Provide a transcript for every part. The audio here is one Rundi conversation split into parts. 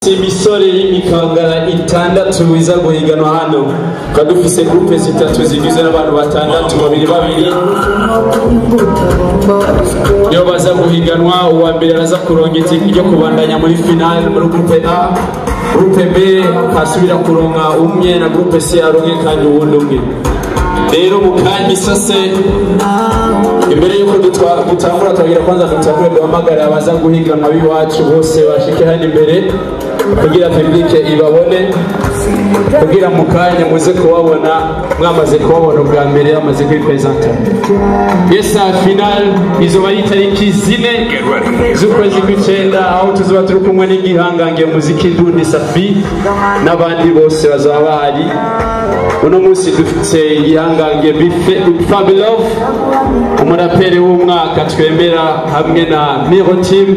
Imisore y'imikangara itandatu iza guhiganwa hano kadufise groupe zitatu zigizwe n'abantu batandatu babiri yo baza guhiganwa. Uwa mbere araza kuronka itike ryo kubandanya muri finale muri groupe A. Groupe B kasubira kuronka umwe na groupe C aronke kandi uwundi umwe. Rero mukanya isase imbere yuko dutangura twagira kwanza dutangure duhamagara abaza guhiganwa biwacu bose bashike hano imbere kugira publike ibabone, kugira mukanya muze kubabona mwamaze kubabona bwa mbere yamaze kwipresenta. Yesa final izoba ari tariki 4 z'ukwezi kw'icenda aho tuzoba turi kumwe n'igihangange muziki Ndundi Safi n'abandi bose bazaba bahari. Uno munsi dufite igihangange Fabi Love, umuraperi w'umwaka twemera hamwe na Miro Team.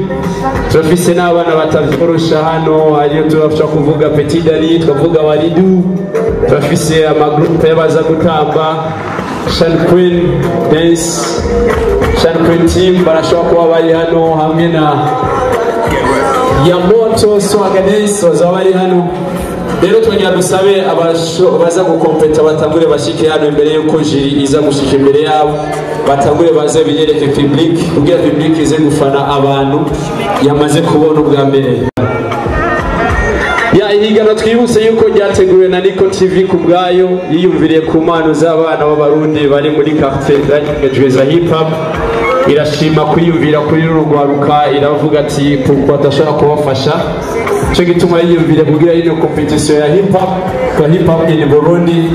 Turafise n'abana batavyorosha hano, hariyo turafasha kuvuga Petit Dali, tukavuga Walidu, turafise amagroupe y'abaza gutamba Shan Queen Dance, Shan Queen Team barashobora kuba bari hano hamwe na Yamoto Swagga Dance bazaba bari hano. Rero twagira dusabe baza gukompeta batangure bashike hano imbere yuko jiri iza gushika imbere yabo, batangure baze biyereke public kugira public ize gufana abantu yamaze kubona ubwa mbere. Ya ihigano twibutse yuko ryateguwe na Niko TV kubwayo yiyumviriye ku mpano z'abana b'abarundi bari muri cafe za hip hop. Irashima kwiyumvira kuri rugwaruka, iravuga ati pourquoi tashaka kubafasha. Cyo gituma yiyumvire kugira ino competition ya hip hop in Burundi,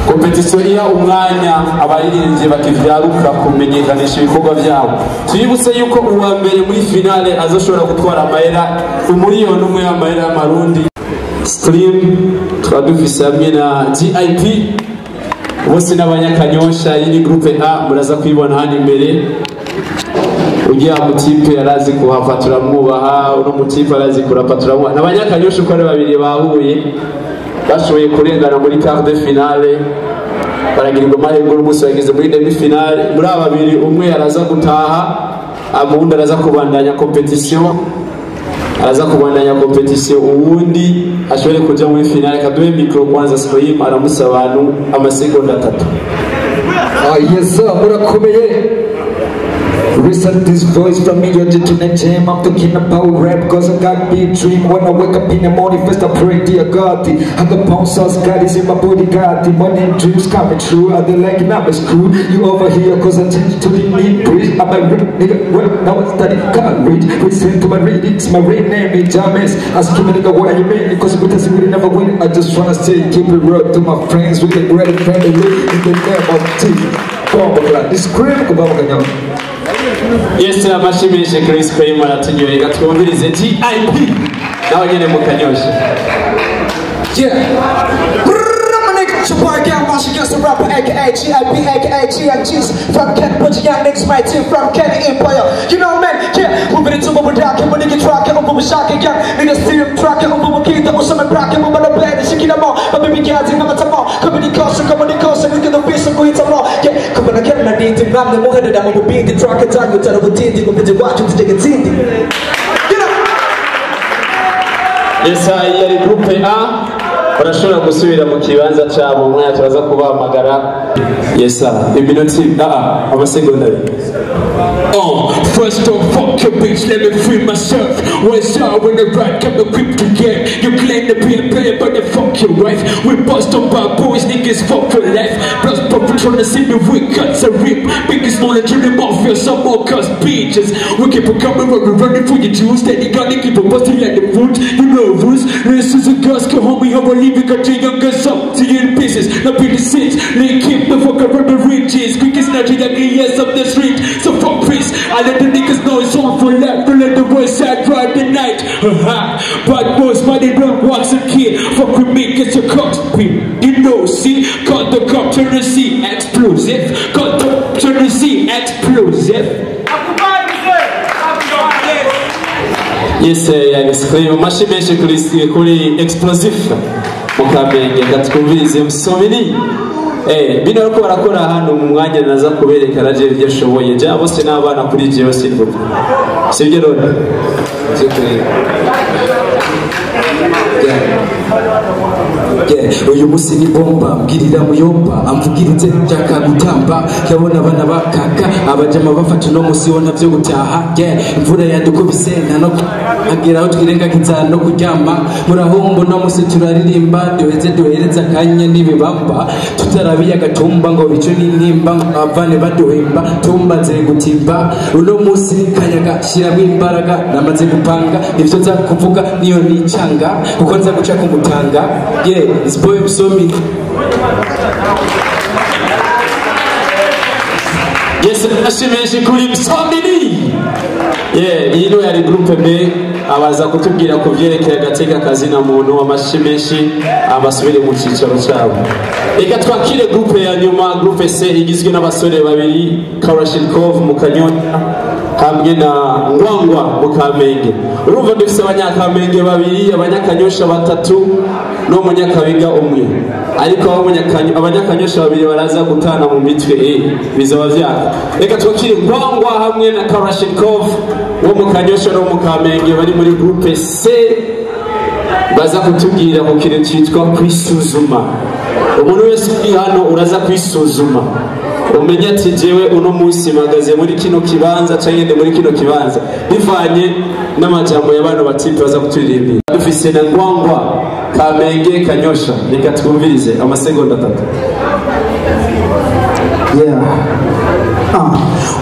competition iya umwanya abaririmbyi bakivyaruka kumenyekanisha ibikorwa byabo. Tuyibutse yuko uwa mbere muri finale azoshobora gutwara amahera umuriyoni umwe y'amahera y'amarundi. Stream twadufise hamwe na GIP bose n'abanyakanyosha yini groupe A muraza kwibona hano imbere. Ugiye mutipe arazi kuhava turamwubaha, uno mutipe arazi kurapa turamwubaha. N'abanyakanyosha uko ari babiri bahuye bashoboye kurengana muri quart de finale, baragirirwa amahirwe n'umunsi bageze muri demi finale. Muri aba babiri umwe araza gutaha, amundi araza kubandanya competition, uwundi ashobore kuja muri finale. Kaduhe micro kwanza Scream aramusaba abantu amasegonda 3. Yes sir, murakomeye. Listen this voice from me, you're to the jam. I'm talking about rap, cause I got big dream. When I wake up in the morning, first I pray, dear God. I got pound sauce, God is in my body, God. Money dreams coming true, I don't like now it's cool. You over here, cause I change to the meat bridge. I'm a real nigga, well, now I study college. Listen to my readings, my real name is James. Ask me nigga what you mean, because we just really never win. I just wanna say, keep it real to my friends with the great family in the name of Jesus. This scream, come Yes, amashimishe Chris Payne aratunyoye gatwumvirize GIP nawe nyene mu Kanyosha. Against the rapper aka GIP aka GIGs from Ken Butch, young niggas, my team from Ken Empire. You know man, yeah, moving into my dark and when you get track and over shock again, niggas still track and over kid that was some crack and over the blade and shaking them all. But baby guys in my tomorrow, come in the coast, look at the piece of going tomorrow. Yeah, come on again, my name to grab the more than I'm gonna be the track and tag with the tinting with the watch to take a tinting. You know. Yes, I groupe A barashobora gusubira mu kibanza cyabo mwanya turaza kubahamagara. Yesa iminoti amasegonda. First off, fuck your bitch, let me free myself. What's up when the right come equipped to get? You claim to be a player, but then fuck your wife. We bust on bad boys, niggas fuck for life. Plus purple trying to see me with cuts and rip. Biggest knowledge in the mafia, some more cuss bitches. We keep on coming when we're running for your juice. Steady gonna keep on busting like the food. You nervous? This is a Gasca, homie, how I leave it, got your younger son. To you in pieces, not be the six. They keep the fuck around the riches. Quickest naughty that yes up the street. So fuck Chris, I let the niggas know it's on for life. Don't let the voice side ride the night. Bad boys, money don't watch a kid. Fuck with me, get your cockpit. You know, see, cut the cop to the sea, explosive. Cut the cop to the sea, explosive. Yes, Scream amashimishe kuri explosive mukabenge gatwumvirize musomini. Bino ariko barakora hano mu mwanya naza kubereka raje ibyo shoboye. Ja bose n'abana kuri jewe sinvuga. Sibyo rero. uyu musi ni bomba mbwirira muyomba amvugirize nshaka gutamba yabona abana bakaka abajama bafata no musi wona byo gutaha imvura yadukubise no ageraho twirengagiza no kuryama murahombo no musi turaririmba duhereza kanya nibibamba tutarabiye agatumba ngo bico n'intimba abane baduhemba tumbaze gutimba uno musi kanyaga shiramo imbaraga namaze gupanga ivyo za kuvuga niyo nicanga kuko nza guca kumutanga it's boy Msomi. Yes, nashimeje kuri Msomi. Ino yari groupe B abaza kutubwira ku byerekeye agateka kazi na muntu amashimeshi abasubire mu cicaro cyabo. Reka twakire groupe ya nyuma, groupe C igizwe n'abasore babiri, Karashnikov mu Kanyota hamwe na Ngwangwa mu Kamenge. Urumva dufise abanyakamenge babiri, abanyakanyosha batatu no munyakabiga umwe. Ariko abanyakanyosha babiri baraza gutana mu mitwe bizaba vyaka. Reka twakire Ngwangwa hamwe na Karashnikov wo mu Kanyosha no mu Kamenge bari muri groupe C baza kutubwira mu kintu cyitwa kwisuzuma. Umuntu wese uri hano uraza kwisuzuma umenya ati jewe uno munsi magaze muri kino kibanza cyangwa muri kino kibanza bivanye n'amajambo y'abantu batipe baza kuturirimbira. Dufise na Ngwangwa Kamenge Kanyosha, reka twumvirize amasegonda 3.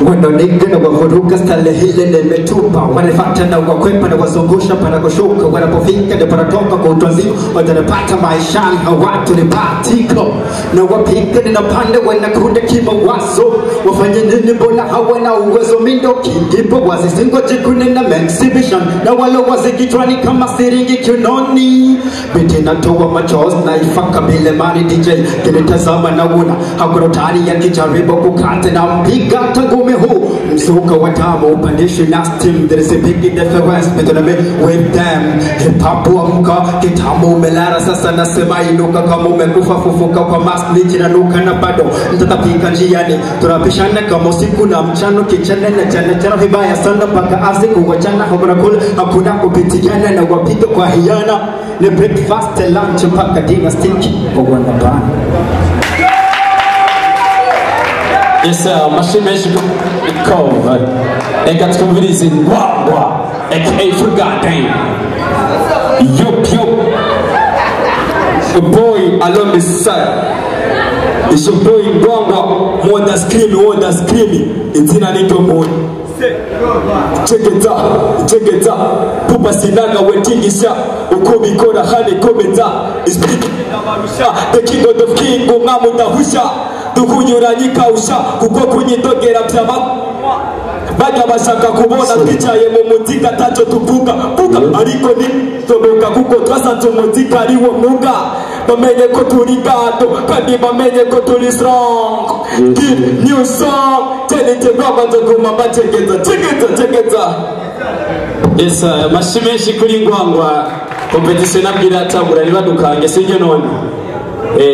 Wendo nigga na wavuruga stale hile nimetupa wanifata na wakwepa na wazungusha pana kushuka wanapofika na panatoka kwa utanziko watanapata maishani watu ni patiko na wapika ni napande wanakuda kima wazo wafanye nini mbona hawana uwezo mindo kingipo wazisingo jikune na exhibition na walo wazikitwani kama siringi kinoni biti natoa machozi na ifaka bile mani DJ kinitazama na una hakurotari ya kijaribu kukate na mpiga tangume huu msuka watamu upandishi na steam. There is a big difference between me with them. Hip hop amka kitamu umelara sasa nasema inuka kama umekufa fufuka kwa mask nichi na nuka na bado nitatapika njiani tunapishana kama usiku na mchano kichana na jana chana vibaya sana paka azi kuwachana hakuna kula hakuna kupitiana na wapika kwa hiana ni breakfast lunch paka dinner stick kwa wanabana. Yes sir, mashimeshi cover. Eka twumvirize Ngwangwa aka Forgot Game. Yo a boy along the side. It's your boy Ngwangwa, more than screaming. It's in a little boy. Check it out. Pupa sinaga wetingisha ukubikora hane kometa. It's the king of the king umwamu ndahusha dukunyuranyika usha kuko kunyitogera byaba bajya bashaka kubona twicaye mu muzika tacho tuvuga ariko ni toboka kuko twasanze umuzika ari wo muga bamenye ko turi gato kandi bamenye ko turi strong. New song tenete babanza kuma bategeza. Yes mashimeshi kuri Ngwangwa competition nabwira tabura ribadukange sinje none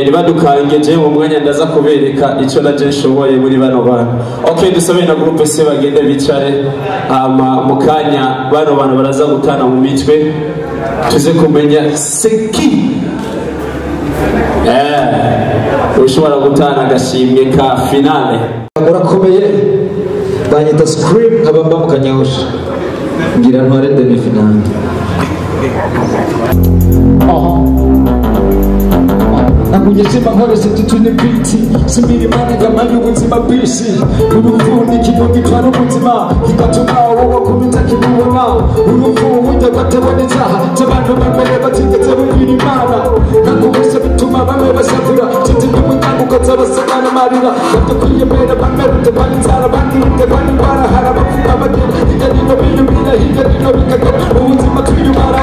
ribadukange je mu mwanya ndaza kubereka ico naje nshoboye muri bano bantu. Okay, dusabe na groupe C bagende bicare mukanya bano bantu baraza gutana mu mitwe tuze kumenya seki ushobora gutana agashimwe ka finale. Murakomeye banyita Scream abamba mu Kanyosha ngira ntware demi finale. Nakujisema hore setutune biti simiri mane gamani ubuzima bwisi uruvundi kidogi twara ubuzima higatuma wowe kumita kibubona uruvu ujya gataboneza cy'abantu bamwe batigeze bumvira Imana nakubise bituma bamwe bashavura tete n'umuryango ukazabasagana marira batakwiyemera bamwe rutabana inzara bandi rutabana indwara hari abavuga bagera hirya nino biyumvira hirya nino bikagera ubuzima twiyumara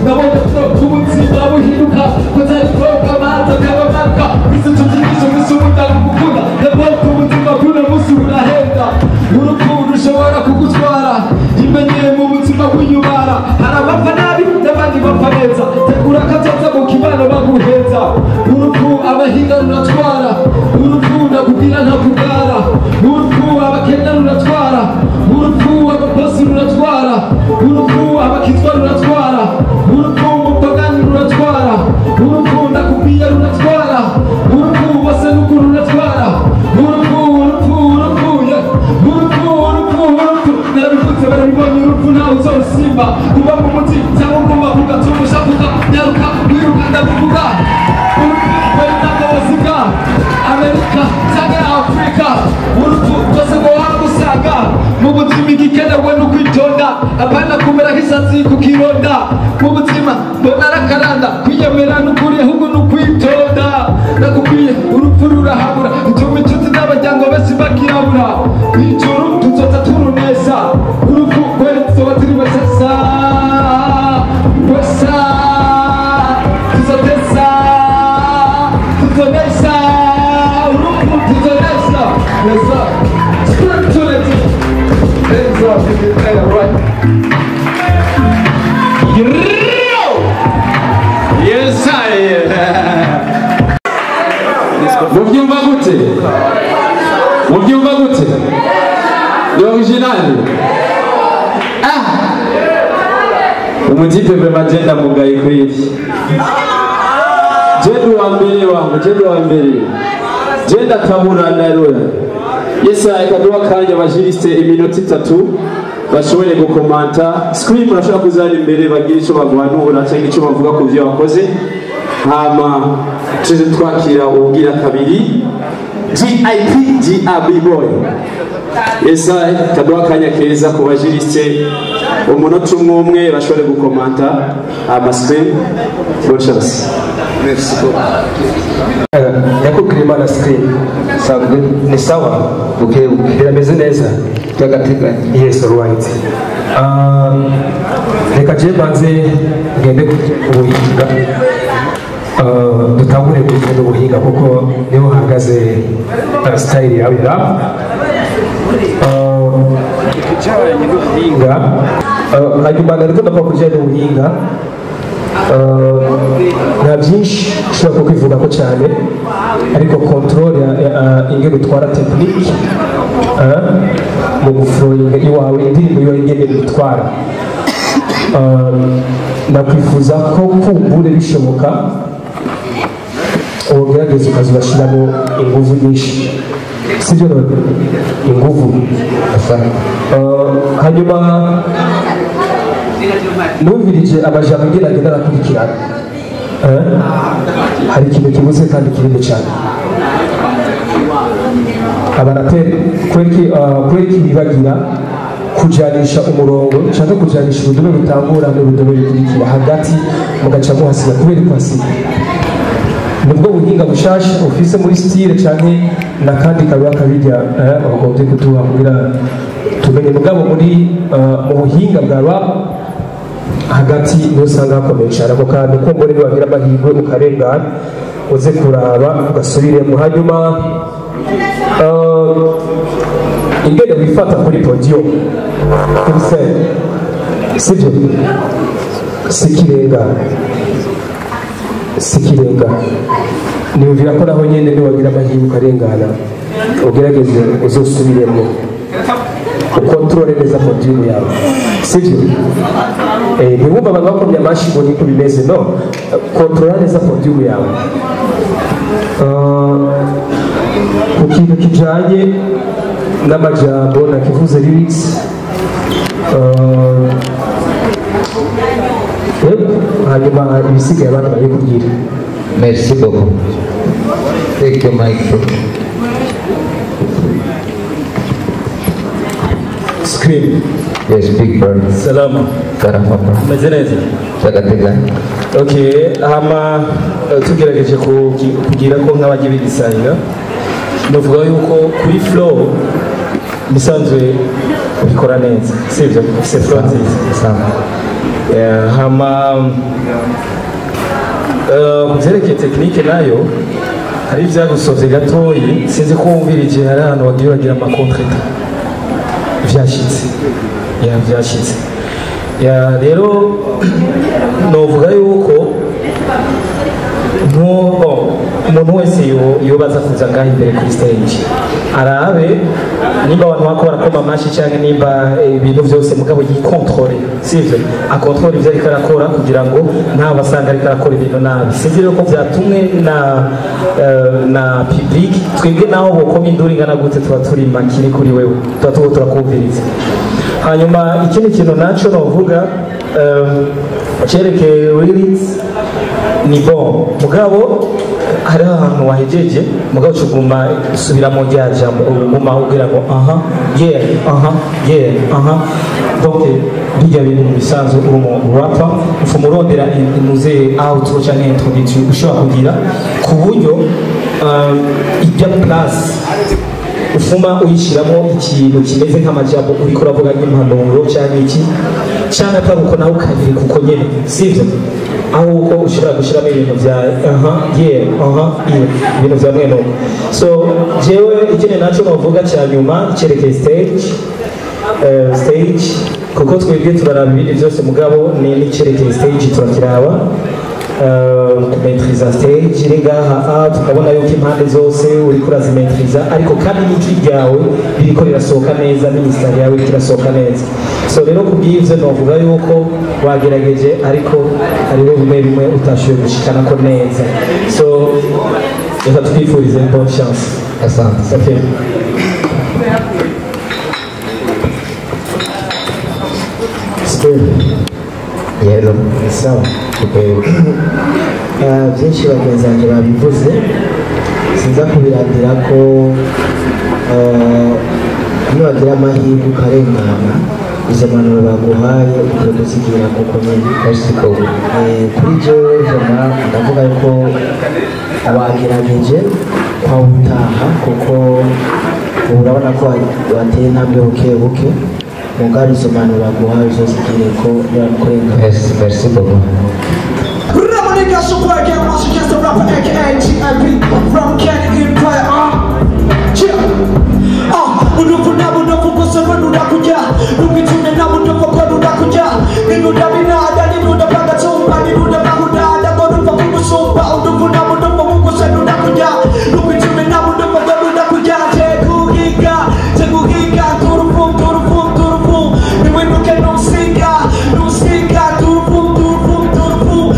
Now abahinga ruratwara urupfu ndakubwira ntakugara urupfu abakenya ruratwara urupfu abakozi ruratwara urupfu abakitwa ruratwara urupfu umupagani ruratwara urupfu ndakubwira ruratwara urupfu bose nuko ruratwara urupfu narabivutse barabibonye urupfu nawe uzorusimba kuba mu muti cyangwa ugomba kugacumusha nyaruka wiruka ndakuvuga urupfu n'akabaziga Amerika cyangwa Afrika urupfu rwose ngo wagusanga mu buzima igikenewe no kwitonda apana kumera nk'isatsi ku kironda mu buzima mbona arakaranda kwiyemera n'ukuri ahubwo ni ukwitonda nakubwiye urupfu rurahabura ituma inshuti n'abajyango bose bakirabura ijuru tuzoza turuneza urupfu rwezoba turi wesesa wesa tuzoteza tuzoneza urupfu tuzoneza neza spirituality hands up in the air right yes I mubyumva gute mubyumva gute ni original umutipe vrema jenda mugaye kweli jenda wa mbere wangu jenda wa mbere jenda tabura narura yesa ikaduha kanya bajiriste iminota 3 bashobore gukomanta screen murashobora kuzana imbere bagira icyo baguhanura cyangwa icyo bavuga ku byo wakoze hama tuze twakira ubwira kabiri GIP GAB boy yesa ikaduha kanya keza ku bajiriste umunota umwe bashobore gukomanta screen bonne chance. Merci beaucoup. yakubwira imana screen sabwe ni sawa okay birameze neza Tagateganya. yes alright reka je banze ngende ubuhinga dutangure kugenda ubuhinga kuko niho hahagaze style yawe rap ubuhinga hanyuma nariko ndapfa kujyana ubuhinga nta byinshi ushobora kwivuga ko cyane ariko control ingene utwara technique mu gufloyinga iwawe indirimbo iwawe ingene bitwara nakwifuza ko kumbure bishoboka ugerageza ukazibashyiramo ingufu nyinshi sibyo none ingufu hanyuma numvirije amajambo ngira agenda arakurikirana hari ikintu kibuze kandi kinini cyane abarateri kwereka ibibagira kujanisha umurongo cyangwa kujanisha urudome rutangura n'urudome rukurikira hagati mugaca muhasiga kubera kwasiga nubwo buhinga bushasha ufise muri style cyane nakandi kabwa kabijya bagombye kutuha kugira tumenye mugabo muri mu buhinga bwa rap hagati n'usanga hakomeye cyane ako kantu ko mbone niwagira amahirwe ukarengana uze kuraba ugasubiremo hanyuma ingene wifata kuri podium kuri scene sibyo sikirenga niyumvira ko naho nyene niwagira amahirwe ukarengana ugerageze uzosubiremo ukontrole neza podium yawe sibyo ntiwumva abantu bakomye amashyi ngo niko bimeze no kontrola neza podium yawe ku kintu kijanye n'amajambo nakivuze lyrics hanyuma ibisigaye abantu babikubwira. Merci beaucoup. Take your microphone. Screen. Yes, big bird. Salama. Karama. Mazeneza. Tagateganya. Okay, hama tugerageje kugira ko nk'abagiye bidisayira ndavuga yuko kuri flow bisanzwe ubikora neza sivyo c'est flow nziza hama kuvyerekeye tekinike nayo hari ivyagusovye gatoyi sinzi ko wumvirije hari ahantu wagiye uragira amakontreta vyashitse vyashitse rero novuga yuko umuntu wese yobaza kuza ngaho imbere kuri stage arabe nimba abantu bako barakoma amashi cyangwa nimba ibintu byose mugabo yikontrole sivyo akontrole ivyo ariko arakora kugira ngo nta basanga ariko arakora ibintu nabi sinzi rero ko vyatumwe na public twebwe naho bokoma induru ingana gute tuba turi makiri kuri wewe tuba turakumviriza hanyuma ikindi kintu naco novuga cerekeye lyrics ni bon mugabo hari ahantu wahejeje mugabo cuguma subiramo rya jambo uguma ugira ngo donc bijya bintu bisanzwe umu rapper ufuma urondera imuze outro cyangwa introduction ushobora kugira ku buryo ijya place ufuma uyishiramo ikintu kimeze nk'amajambo uriko uravuga nk'impanuro cyangwa iki cyangwa ataruko nawe ukagire kuko nyene sivyo aho uko ushobora gushiramo ibintu bya ibintu bya mwene so jewe ikindi naco novuga cya nyuma cyerekeye stage kuko twebwe turaraba ibindi byose mugabo ni cyerekeye stage turakiraba kumetriza stage iri ngaha tukabona yuko impande zose uri kurazimetriza ariko kandi n'ijwi ryawe ririko rirasohoka neza n'imisari yawe irasohoka neza so rero kubw'ivyo novuga yuko wagerageje ariko hariho bimwe bimwe utashoboye gushikanako neza so reka twifurize bonne chance asante okay. Yero sawa byinshi bagenzi banjye babivuze sinza kubirandira ko nibagira amahirwe ukarengana izo mpanuro baguhaye ukwiye kuzigira kuko nyine kuri jewe jana ndavuga yuko wagerageje kwawutaha kuko urabona ko wateye intambwe buke buke mugari izo mpanuro baguhaye uzozigire ko yakurenga. Merci beaucoup. Nigga, support again, once against the rapper, aka GIP from Kenny Empire. Unufu na unufu kusema nunakuja, nukitume na unufu kwa nunakuja. Ninuda binada, ninuda baga tumba, ninuda bagudada, konufa kumusumba. Unufu na unufu kukuse nunakuja, nukitume na unufu kwa nunakuja. Teguhiga, teguhiga, turufum, turufum, turufum. Niwenuke nusinga, nusinga, turufum, turufum, turufum.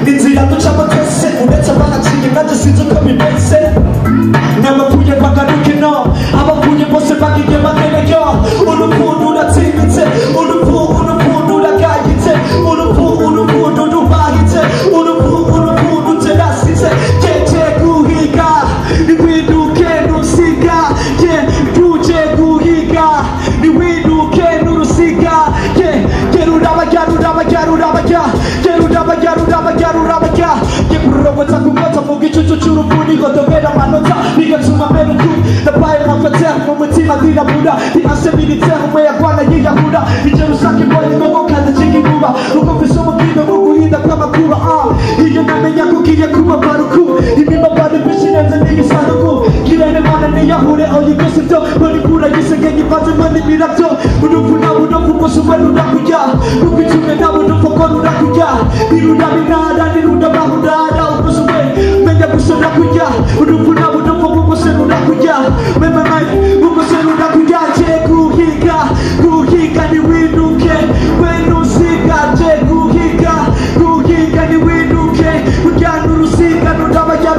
Ninzira ducamo twese uretse abanaciye nanjye sinzi uko bimeze n'abapfuye bagarukino abapfuye bose bagiye bagereyo urukundo uratsimbitse urukundo uragayitse urukundo rubahitse urukundo uterasitse jeje guhiga niwiduke nusiga tuje guhiga niwiduke nurusiga Gerurabajya kumota mu gicucu cy'urupfu godobera amanota bigatuma mbere uku nabaye amafatera mu mutima ndirabura ntihase militaire umwe yarwana yiyahura igera usanga imbonye ngogo kandi nshinga inkuba uko mfise umubwino mu guhinda kw'amakuba iyo namenya ko ugiye kubabara uku imibabaro myinshi irenze n'igisanduku kirene mana niyahure oya byose byo buri kura gisenge givanzemo n'imirabyo urupfu nawe urupfu rwose umwe rurakujya kuko icumwe nawe urupfu ko rurakujya nirunda binara nirunda bahudara ukoze umwe menya gusona kujya urupfu nawe urupfu rwose rurakujya mema nawe rwose rurakujya je guhiga niwiduke wenusiga je guhiga niwiduke ujyana urusiga rudabajya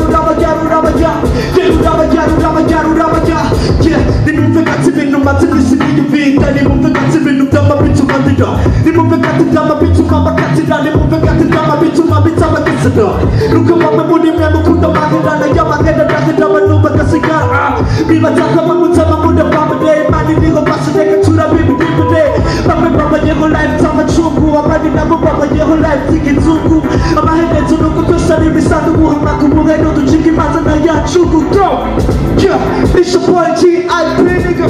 nimumve kati ibintu maze imisi niyumvita nimumve kati ibintu by'amabituma ndira nimumve kati by'amabituma bakatira nimumve kati by'amabituma bitabagezera nuko bamwe muri mwe mukunda amahirana y'amahera ndahera abantu bagasigara bibataka bamutama muda bamwe mani niho basineka turabibibide bamwe babayeho life z'amacungu abandi nabo babayeho life z'igizungu amaherezo nuko twese ari ibisanduku hamaka umuheno ducika imanza na yacugu go it's your boy GIP nigga.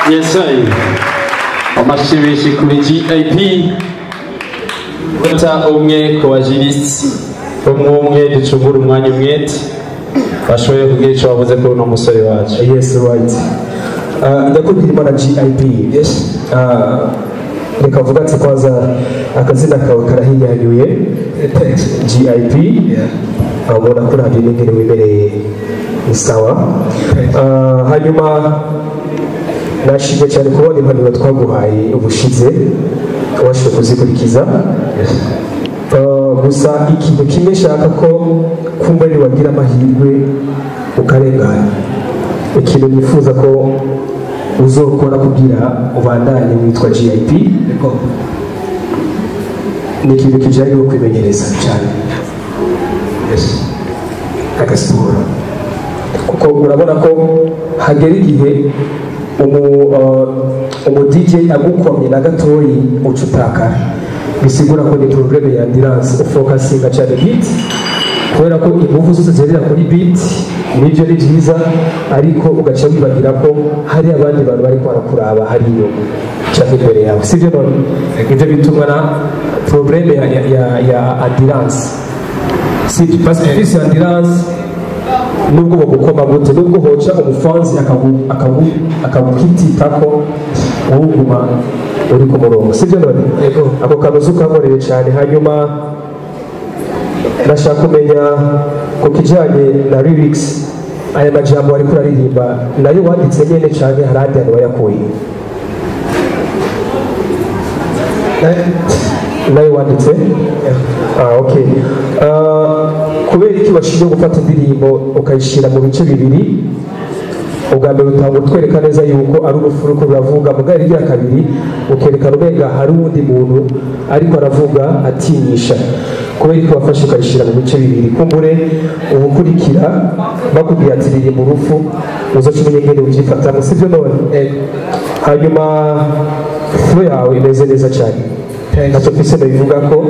Yes sir. Amashibishi kuri GIP gota umwe ku bajirisi umwe ducungura umwanya umwete bashoboye kugira icyo bavuze kuri uno musore wacu. Yes, right. Ndakubwira na GIP. Yes. Reka vuga ati kwanza akazina kawe karahinyanyuye. GIP. Ubona ko nta bintu ngire wibereye isawa. Hanyuma nashimye cyane kubona impanuro twaguhaye ubushize washobora kuzikurikiza. Gusa ikintu kimwe nshaka ko kumva ni wagira amahirwe ukarengana, ikintu nifuza ko uzokora kugira ubandanye witwa GIP ni ikintu kijyanye no kwimenyereza cyane, agasiporo, kuko urabona ko hagera igihe umu DJ agukomye na gatoyi uca utakara, bisigura ko ni probleme ya endurance ufokasinga cyane beat, kubera ko ingufu zose zerera kuri beat nibyo ni byiza, ariko ugaca wibagira ko hari abandi bantu bari kwarakuraba hari inyuma cyangwa imbere yawe, sibyo? None ibyo bitumwa na probleme ya endurance, sibyo? Parce que fisi endurance nubwo bagukoma gute, nubwo hoca umufanzi akagukititako uwuguma uri ku murongo, sibyo? None ako kanuzi ukankoreye cyane. Hanyuma ndashaka kumenya ku kijyanye na lyrics, aya majambo ari kuraririmba nayo wanditse nyine cyane, hari ahandi hantu wayakuye? nayo wanditse? Okay. Kubera iki washinzwe gufata indirimbo ukayishyira mu bice bibiri? Ubwa mbere utanga utwereka neza yuko ari urupfu ruko ruravuga, mu bwari rya kabiri ukerekana umenga hari undi muntu ariko aravuga atinyisha. Kubera ko wafashe ukayishyira mu bice bibiri, kumbure ubukurikira bakubwira ati riri mu rufu uzoca umenye ngene ubyifatamo, sibyo? None hanyuma flow yawe imeze neza cyane, ntacyo mfise ndabivuga ko,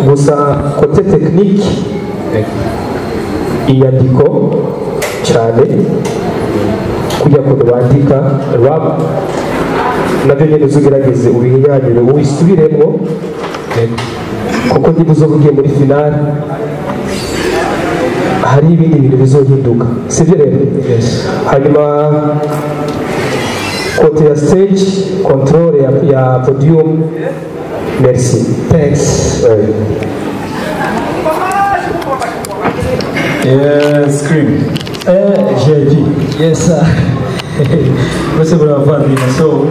gusa kote tekinike inyandiko cyane kujya kuntu bandika rap nabyo nyine uzugerageze ubihinyanyure uwisubiremo, kuko niba uzobugiye muri finale hari ibindi bintu bizohinduka, sibyo rero? Hanyuma kote ya stage control ya podium, merci, thanks. Scream. JG. Yes sir. Bose buravandina, so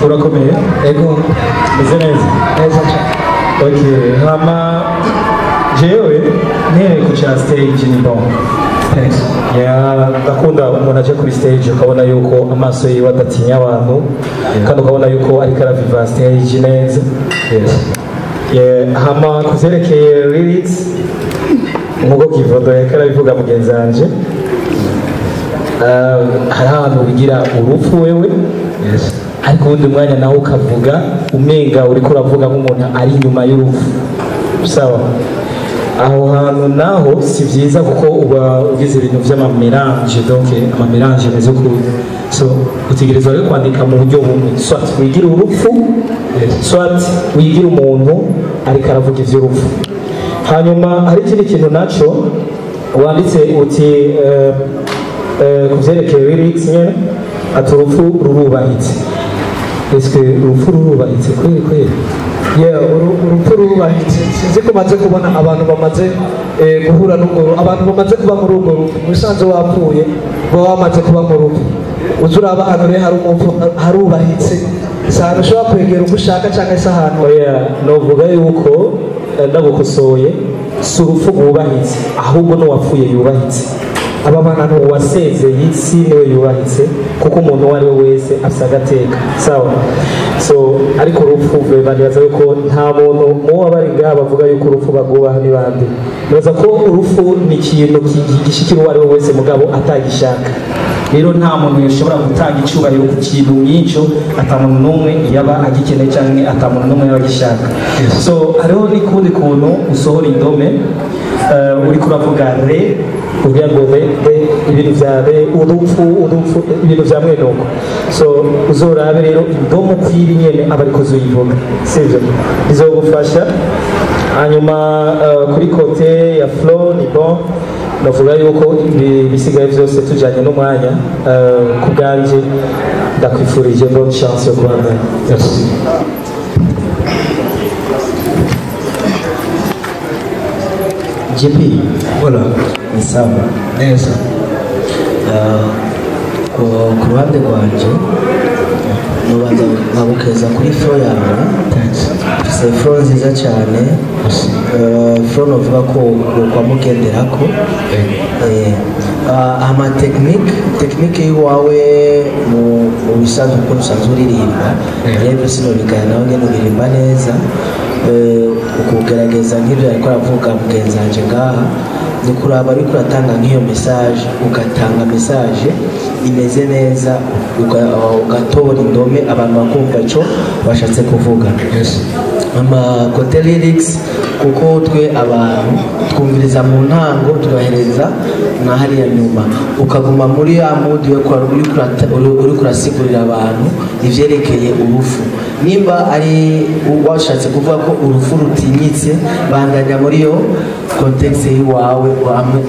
urakomeye? Ego. Meze neza? Neza cyane. Okay, hama jewe nere ku cha stage ni bon. Thanks. Ndakunda umuntu aje kuri stage ukabona yuko amaso yiwe adatinya abantu, kandi ukabona yuko ariko araviva stage neza. Hama kuzerekeye lyrics nk'uko Kivodo yakara bivuga mugenzi wanje, hari ahantu ugira urupfu wewe, ariko ubundi mwanya nawe ukavuga umenga uriko uravuga nk'umuntu ari inyuma y'urupfu, sawa? Aho hantu naho si byiza kuko uba ugize ibintu by'amamelange, donc amamelange meze ku, so utegerezwa rero kwandika mu buryo bumwe, soit wigira urupfu, soit wigira umuntu ariko aravuga ivy'urupfu. Hanyuma hari ikindi kintu naco wanditse uti kuvyerekeye lyrics nyene, ati urupfu rurubahitse. Eske urupfu rurubahitse kweli? urupfu rurubahitse. Sinzi ko maze kubona abantu bamaze guhura n'ubwo, abantu bamaze kuba muri ubwo rupfu, musanze wapfuye baba bamaze kuba mu rupfu. Uzuraba ahantu rero hari umupfu harubahitse, sana ushobora kwegera uko ushaka cyangwa se ahantu. Novuga yuko ndagukosoye, si urupfu rwubahitse, ahubwo n'uwapfuye yubahitse. Ababana n'uwasezeye isi niwe yubahitse, kuko umuntu uwo ari we wese afite agateka, sawa? So ariko urupfu banibaza yuko nta muntu mubo bari ngaha bavuga yuko urupfu bagubah ni bande. Nibaza ko urupfu ni ikintu gishikira uwo ari we wese mugabo atagishaka. Rero nta muntu yashobora gutanga icyubahiro ku kintu nk'icyo atamuntu n'umwe yaba agikeneye cyangwa atamuntu n'umwe yaba agishaka. So hariho n'ikundi kuntu usohora indome uri kuravuga re, kugira ngo ibintu vya re, urupfu ibintu vya mwenuko. So uzorabe rero indomo kwiri nyene aba ariko zoyivuga, sivyo? Bizogufasha. Hanyuma kuri kote ya flow ni bon, navuga yuko bisigaye byose tujyanye n'umwanya ku bwanjye ndakwifurije bonne chance yo guhamya. JP, voilà, ni sawa neza. Ku ruhande rwanje nubanza nkabukeza kuri flow yawe, c'est flow nziza cyane, flow novuga ko kwamugenderako ama technique yiwawe mu bisanzwe ko usanzwe uririmba rero sinobigana nawe ngene uririmba neza, ukugerageza nk'ibyo ariko aravuga mugenzi wanje ngaha ni kuraba ariko uratanga nk'iyo message, ugatanga message imeze neza, ugatora indome abantu bakumva ico bashatse kuvuga. Ama kote lyrics kuko twe abantu twumviriza mu ntango tugahereza na hariya nyuma, ukaguma muri ya mood yo uri kurasigurira abantu ivyerekeye urufu. Nimba ari washatse kuvuga ko urufu rutinyitse, bandanya muri yo context yiwawe,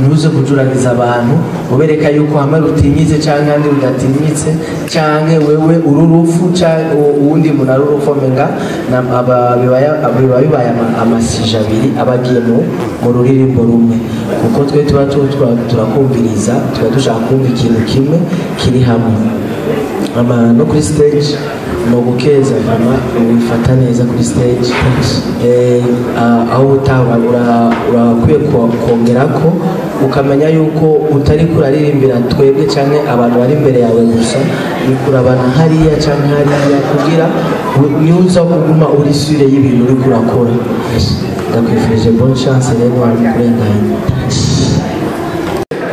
ntuze kujuragiza abantu ubereka yuko hamwe rutinyitse canke andi rudatinyitse, canke wewe ururufu canke uwundi muntu ari urufu menga bibaye amasije abiri abagiye mu ruririmbo rumwe, kuko twe tuba turakumviriza, tuba dushaka kumva ikintu kimwe kiri hamwe. No kuri stage no gukeza mama wifata neza kuri stage, aho utawa urakwiye kongerako ukamenya yuko utari kuraririmbira twebwe canke abantu bari imbere yawe gusa, ni kurabana hariya canke hariya kugira niuza kuguma uri sure y'ibintu uri kurakora. Ndakwifurije bonne chance rero kurenganya.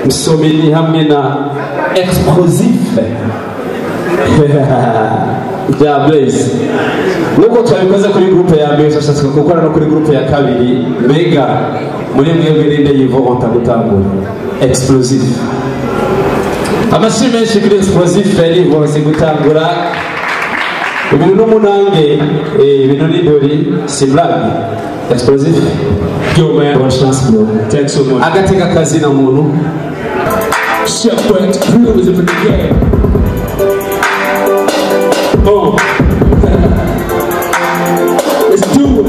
Msomeni hamwe na Explosive ya Blaze. Nuko twabikoze kuri groupe ya mbere, sasa gukora no kuri groupe ya kabiri. Mbega muri mwebwe ninde yivonta gutangura Explosive? Amashyi menshi kuri Explosive yari bose gutangura ibintu n'umunange, ibintu n'idori simlabi. Explosive, yo man, bonne chance bro, thanks so much. Agateka kazi na muntu Shepherd Blues of the game. Let's do it.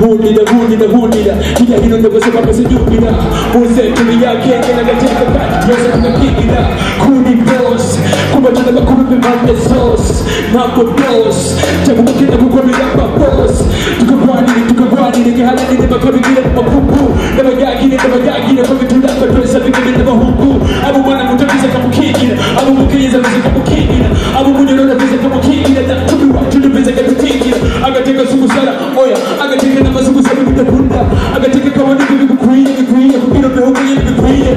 Hunida Kija hino ndo bose bapese jubida Muse tumiya kenge na gateka kati Yose kukakigida Kuni boss Kubatana bakumi bimande sauce Nako boss Chabu mkina kukoni rapa boss Tukagwani Ngehalani ni makorigile ni mapupu Nabagagine Kwa vitunda kwa tuwesa vikini na mahuku Abu mwana mutakiza kamukigina Abu mukiyeza viza kamukigina Abu munyorona viza kamukigina Na tubi watu viza kamukigina Agateka suku sana Oya Agateka na masuku sana Bunda Agateka kawani bikukuye Kupira mehukuye bikukuye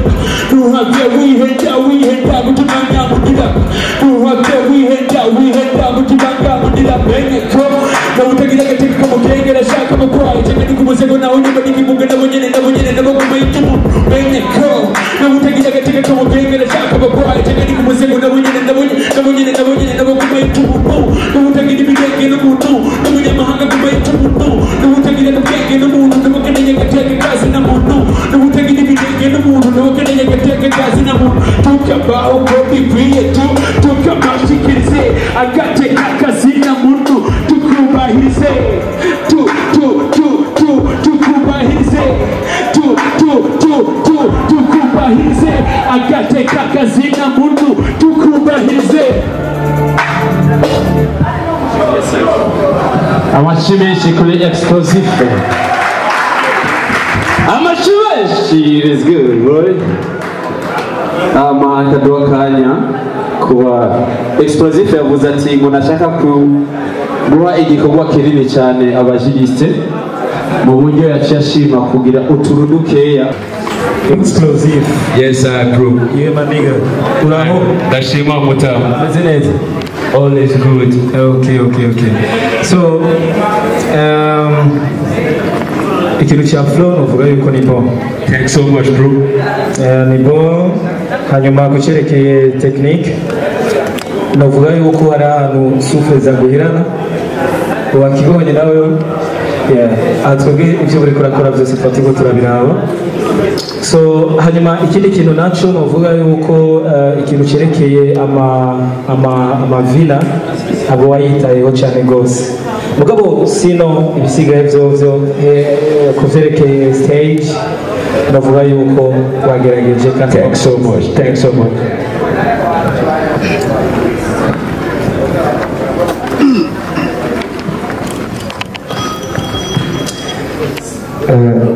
Nuhabya wihenda Kutumanga mudila Nuhabya wihenda Kutumanga mudila Benge ko Na utagira agateka kamukenge Na shaka mkwae Chengani kumusego na unye Badiki munga na wanyene Na wakuma itumu Benge ko Na utagira agateka kamukenge Na shaka mkwae Chengani kumusego na wanyene Na wakuma itumu Na utagira bidenge Na mutu Na wanyene mahanga kuma itumu Na utagira kabenge Na mutu Na wakana yakateka kazi na mutu Na utagira bidenge Na mutu Na wakana yakateka kazi na mutu Tukabao kopi priye tu Tukabao shikirize Agateka kazi na mutu Tukubahirize Tukubahirize Tukubahirize Agateka kazi na mutu Tukubahirize Amashyi menshi kuri Explosive. Amashyi menshi, it is good, boy. Akaduha kanya kuba Explosive yavuze ati ngo nashaka guha igikorwa kinini cyane abajiriste mu buryo yaciye ashima kugira utuntu dukeya. Explosive. Yes, group. Yeah, my nigga. Uraho? Ndashima mutamu. Meze neza. All is good. Okay. So, ikintu cya flow nuvuga yuko ni bon. Thanks so much, bro. Ni bon. Hanyuma kucerekeye technique nuvuga yuko hari ahantu sufeza guhirana wakibonye nawe atwebwe ibyo buri kurakora byose twatiko turabiraba So hanyuma ikindi kintu naco novuga yuko ikintu cerekeye amavila abo wayitayeho cyane gose mugabo sino ibisigaye vyovyo kuvyerekeye stage novuga yuko wagerageje kandi thanks so much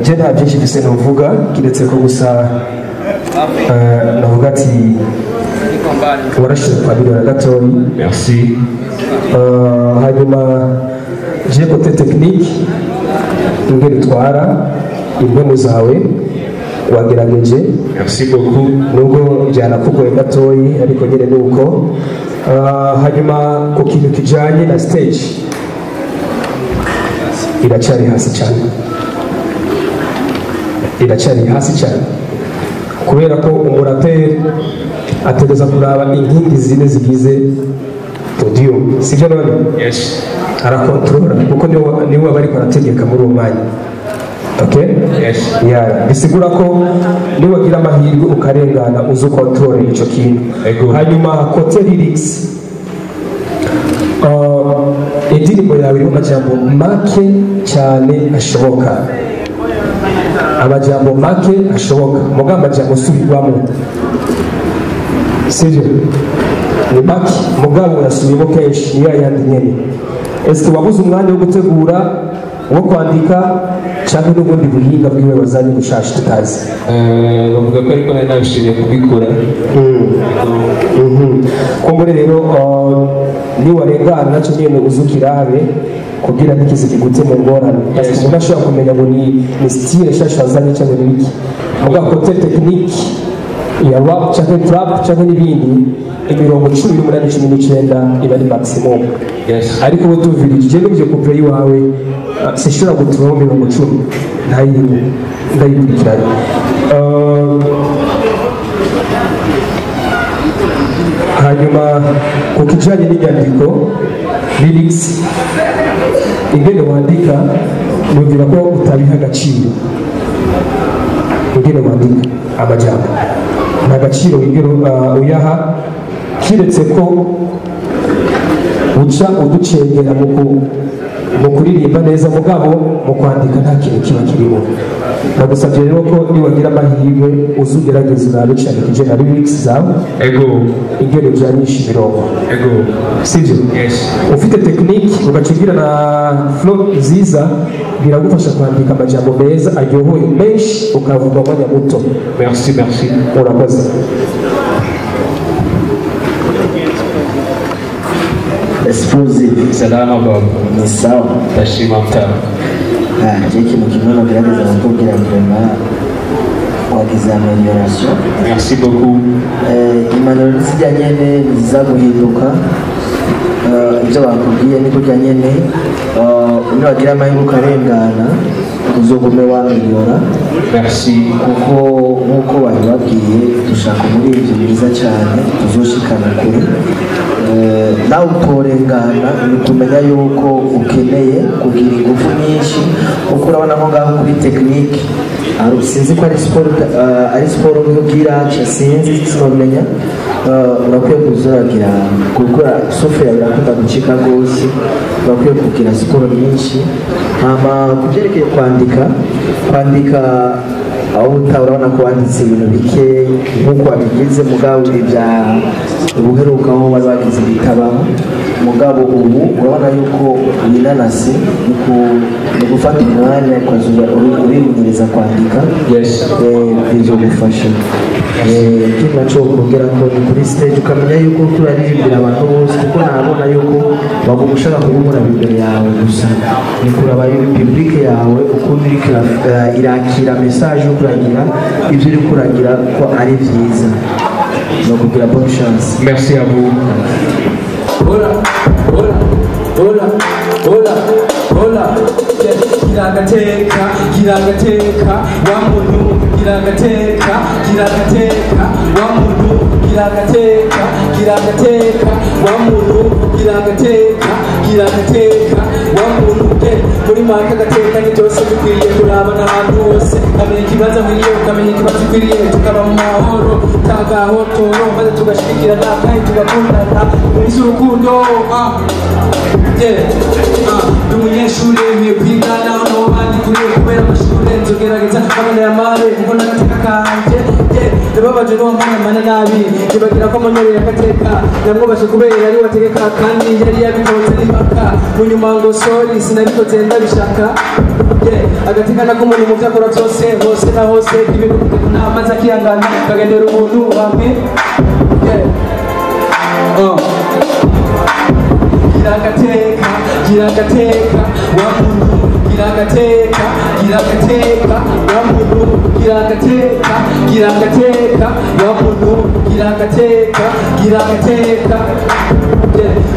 je nta byinshi gise novuga kiretse ko gusa navuga ati warashize kwa bidora gatori merci hanyuma je kote technique ingene utwara impemu zawe wagerageje merci beaucoup nubwo byanakugoye gatoyi ariko nyine nuko hanyuma ku kintu kijanye na stage iracyari hasi cyane kubera ko umuraperi ategeza kuraba inkingi zine zigize podium sibyo none yes arakontorora kuko niwe aba ariko arategeka muri uwo mwanya okay yes yeah bisigura ko niwe wagira amahirwe ukarengana uzi ukontorora icyo kintu hanyuma kote lyrics indirimbo yawe irimo amajambo make cyane ashoboka amajambo make ashoboka muga amajambo subirwamo sivyo ni make mugabo urasubiramo kenshi niyo yandi nyene ese wabuze umwanya wo gutegura wo kwandika cyangwa n'ubundi buhinga bwiwe bazanye gushasha tutazi bavuga ko ariko nari nabishimiye kubikora kumbure rero niwarengana nacyo nyene uzukirabe kugira n'ikizi kigute mu ngorane umuntu ashobora kumenya ngo ni style shasha bazanye cyangwa ni iki muga kote technique ya rap cyangwa trap cyangwa n'ibindi imirongo 18-19 iba ari maximum ariko ubu tuvirije je n'ibyo couple yiwawe sishobora gutuma mirongo 10 ndayikurikirana hanyuma ku kijanye n'inyandiko lyrics ingene wandika nubwira ko utabiha agaciro ingene wandika amajambo nta gaciro ingene uyaha kiretse ko uca uducengera mu kuririmba neza mugabo mu kwandika nta kintu kiba kirimo ndagusabye rero ko niwagira amahirwe uzugerageza urabe cyane kije na lyrics zawe ingene byanisha imirongo sibyo ufite technique ugacugira na flow nziza biragufasha kwandika amajambo meza aryohoye menshi ukavuga mwanya muto merci urakoze explosive salama baba ni sawa ndashima mtana je ikintu kimwe nagerageza kukubwira vraiment wagize amelioration merci beaucoup impanuro zijya nyene niziza guhinduka ibyo bakubwiye ni kujya nyene niwagira amahirwe ukarengana uzogume wameliora merci kuko nk'uko babibabwiye dushaka muri ibyo byiza cyane tuzoshikana kure nawe utorengana ni kumenya yuko ukeneye kugira ingufu nyinshi kuko urabona ko ngaho kuri tekinike sinzi ko ari siporo nk'ubwiraca sinzi sinamenya urakwiye kuzuragira gukora sofera birakunda gucika rwose urakwiye kugira siporo nyinshi ku byerekeye kwandika aho urabona ko wanditse ibintu bike nk'uko wabigize mugabo ibya ubuheruka aho bari bagize ibitabo mugabo ubu urabona yuko winanasi ni gufata umwanya ukazura urimenyereza kwandika ibyo bifasha ikindi naco ukongera ko ni kuri stage ukamenya yuko turaririmbira abantu bose kuko nabona yuko bagomba ushaka kubibona imbere yawe gusa ni kuraba public yawe ukuntu irakira message yo kuragira ibyo uri kuragira ko ari byiza no kugira bonne chance. Merci à vous. Hola kiragateka wa muntu kiragateka wa muntu kiragateka wa muntu kiragateka gira agateka wa muntu bwe muri maka agateka ni byose bikwiye kurabana ahantu hose kamenya ikibazo nkwiye ukamenya ikibazo ukwiriye tukaba mu mahoro tagahotoro maze tugashigikirana kandi tugakundana muri z'urukundo ndi umunyeshuri nkwiye kwiga naho naho bandi kure kubera amashuri nzogerageza abana mare mbona agateka kanje ndababaje n'uwambaye amana nabi nibagira ko amanyoreye agateka namwubashe kubera ari wategeka kandi yari yabikoze n'impaka mu nyuma ngo sorry sinabikoze ndabishaka agateka nako umuntu mu byo akora byose hose na hose ibintu ntamaze akihangana kagendera umuntu hamwe gira agateka wa muntu gira agateka wa muntu gira agateka wa muntu gira agateka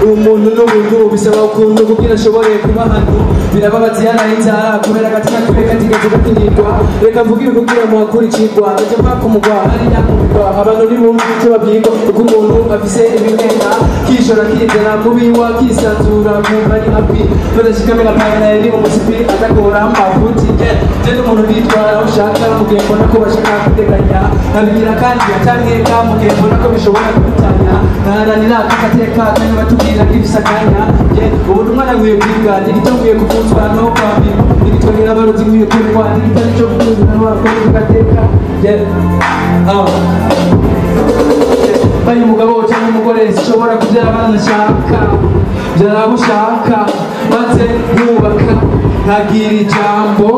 umuntu n'ubuntu bisaba ukuntu kugira ashobore kuba hano birababaza iyo inzara kubera agatima kibe katigeze gatinirwa reka mvuge ibintu kugira ngo hakurikirwa ndetse mpaka umugwa hariya kumugwa abantu ntibumve icyo babwirwa kuko umuntu afise ibimwenga kishora kizana mubiwa kisanzura kumva ari happy badashikamira paneli umusipi adakora amavuti tendo umuntu bitwara aho ushaka mugihe mbona ko bashaka kuteganya nkabigira kandi yatangeka mugihe mbona ko bishobora kubitanya naharanira agateka kandi batubwira ibisakanya ubundi umwana nkwiye kwiga nigito nkwiye kuvuzwa no kwambi nigitongera abarozi nkwiye kurwa nigitari cyo kuvuzwa n'abakora agateka bayi umugabo cyangwa umugore zishobora kubyara abana nshaka byara abo ushaka maze nkubaka nkagira ijambo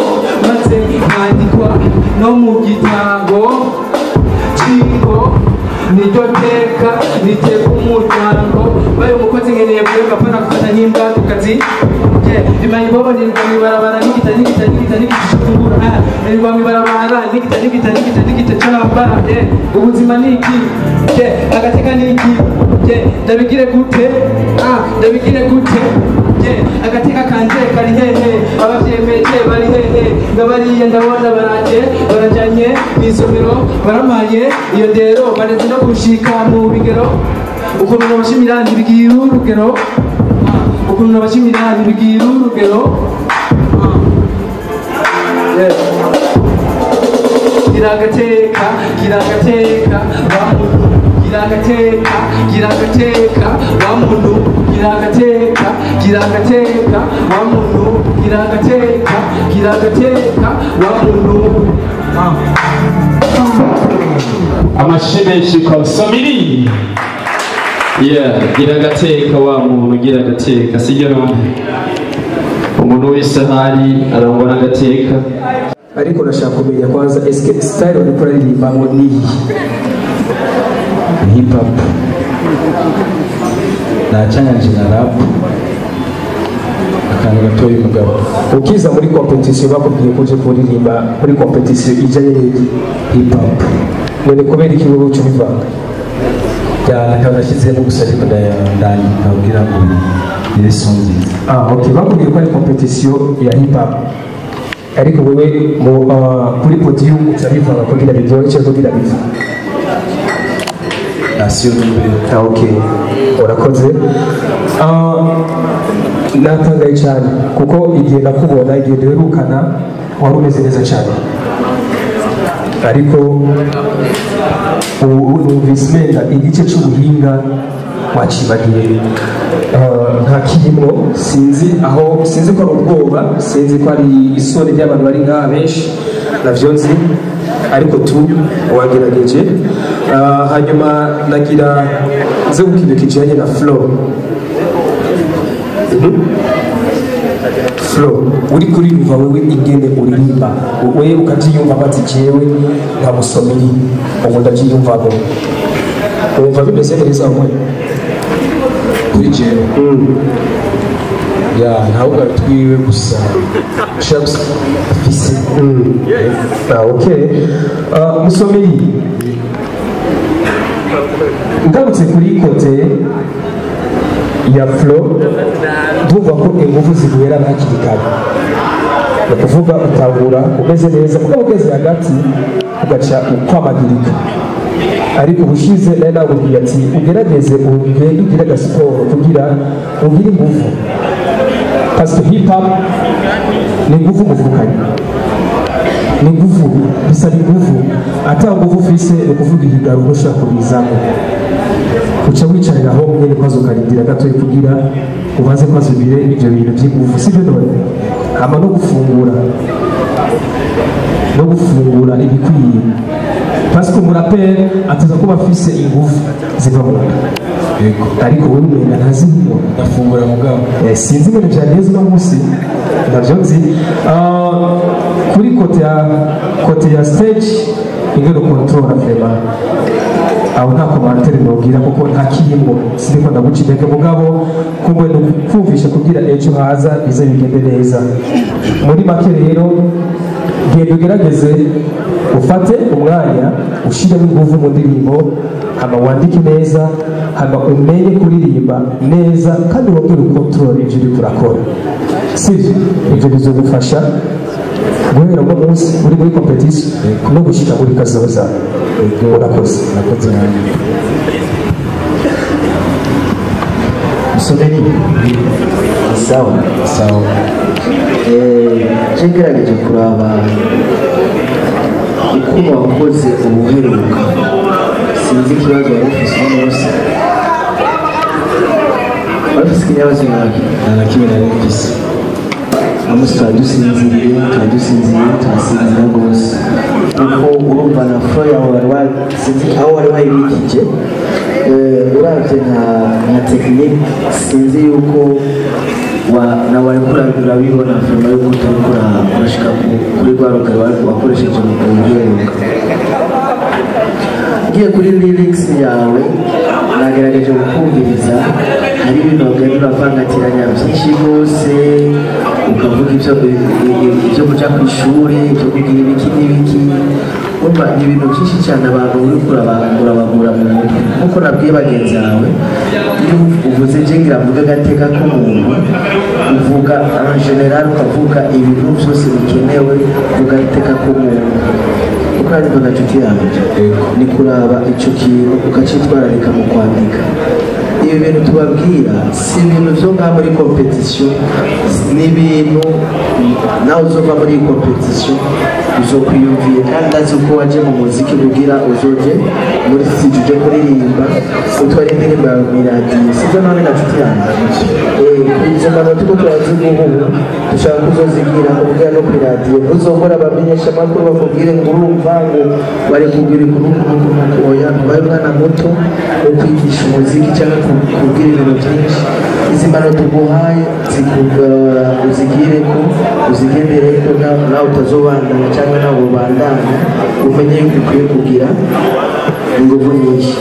maze nkandikwa no mu gitabo cy'ingo niryo teka niteka umuryango bayi umukozi nkeneye kureka apana gufata nk'imbwa ku kazi imana ibobo nirwa mw'ibarabara nigita nigishukura nirwa mw'ibarabara nigita cy'abara ubuzima ni iki agateka ni iki ndabigire gute agateka kanje kari hehe abavyemeje bari hehe ngabariye ndabona barajanye mw'isomero baramaye iyo ndero bareze no gushika mu bigero ukuntu nabashimira ntibigira urugero gira agateka wa muntu gira agateka wa muntu gira agateka wa muntu gira agateka wa muntu amashimeshi kwa Somiri gira agateka wa muntu gira agateka sijyo none umuntu wese ahari arangwa n'agateka ariko nashaka kumenya kwanza eske style uri kuraririmba ngo ni hip hop nachanganyije na rap akantu gatoya umugabo ukiza muri competition bakubwiye kuje kuririmba muri competition ijanye n'iki hip hop none kubera iki wowe ucu bivanga nashyize no gusarika ndani nkabwira ngo ni songi okay bakubwiye ko ari competition ya hip hop ariko wewe kuri podium utabivanga kugira biryoshye kugira biva nasiyo mbere okay urakoze natangaye cyane kuko igihe nakubona igihe duherukana wari umeze neza cyane ariko numvise menda igice cy'ubuhinga wacibagiye nta kirimo sinzi ko ari ubwoba sinzi ko ari isoni ry'abantu bari ngaha benshi navyo nzi ariko tu wagerageje hanyuma nagira nze gukintu kijanye na flow uri kuririmba wewe ingene uririmba wewe ukabyiyumva bati jewe nka Musomiri ubu ndabyiyumvamo wumva bimeze neza mwe kuri jewe ntabwo twiwe gusa shabs afise okay Musomiri ngarutse kuri kote ya flow ndumva ko ingufu ziguhera hakiri kare ni ukuvuga utahura umeze neza kuko ugeze hagati ugaca ukwamagirika ariko ubushize nari nakubwiye ati ugerageze ugende ugire agasiporo kugira ugire ingufu parce que hip hop ni ingufu muvukanye ni ingufu bisaba ingufu ata ngufu ufise ni ukuvuga ihiganwa ushaka kubizamo uca wicarira aho nyine kwazo ukarindira gatoya kugira ubanze kwazubire ibyo bintu by'ingufu sibyo none hama no gufungura ibikwiye parce que umuraperi ateza kuba afise ingufu ziva mu nda ariko wowe umenya ntazirimo ndafungura mugabo sinzi ibintu byaneze uno munsi nabyo nzi kuri kote ya stage ingero control afema aho nta komantere nobwira kuko nta kirimo sindiko ndaguca intege mugabo kumwe no kumvisha kugira ejo haza bize bigende neza muri make rero genda ugerageze ufate umwanya ushiremo ingufu mu ndirimbo hama wandike neza hama umenye kuririmba neza kandi wongere ukontorore ibyo uri kurakora sivyo ibyo bizogufasha guhera uno munsi uri muri competition no gushika muri kazoza urakoze musomeni sawa ngerageje kuraba uko wakoze ubuheruka sinzi ikibazo wari ufise uno munsi wari ufise ikibazo nta kimwe nari mfise umunsi turadusinziriye turasinzira rwose kuko urumva na flo yawe sinzi aho wari wayibikije uravye nka tekinike sinzi yuko nawe wari urabibona firma yuko utariko urashika kuri rwa rugero wakoresheje mu kuheruka ngiye kuri lyrics yawe nagerageje gukumviriza hari ibintu wagenda uravangatiranya byinshi rwose ukavuga ibyo kuja ku ishuri ibyo kugira ibiki n'ibiki umva ni ibintu byinshi cyane abantu uri kurabagura mu mutwe nk'uko nabwiye bagenzi bawe iyo uvuze ngira mvuga agateka k'umuntu uvuga en general ukavuga ibintu byose bikenewe ku gateka k'umuntu ukandi bagacuti yawe ni kuraba icyo kintu ukacitwararika mu kwandika ibi bintu tubabwira si ibintu byo ngaha muri competition ni ibintu nawe uzova muri iyi competition uzokwiyumviye kandi azi uko waje mu muziki kugira uzoje muri studio uje kuririmba utwara indirimbo yawe mu iradiyo sibyo none gacuti yanjye izo ngano turiko turaziga ubu dushaka kuzozigira ubwira no ku iradiyo ntuzokora abamenyesha amakuru bakubwire ngo urumva ngo bari kubwira oya ubaye umwana muto wo kwigisha umuziki cyangwa kubwira ibintu byinshi izi mbano tuguhaye uzigire ko uzigendere ko nawe utazobandana cyangwa nawe ubandana umenye yuko ukwiye kugira ingufu nyinshi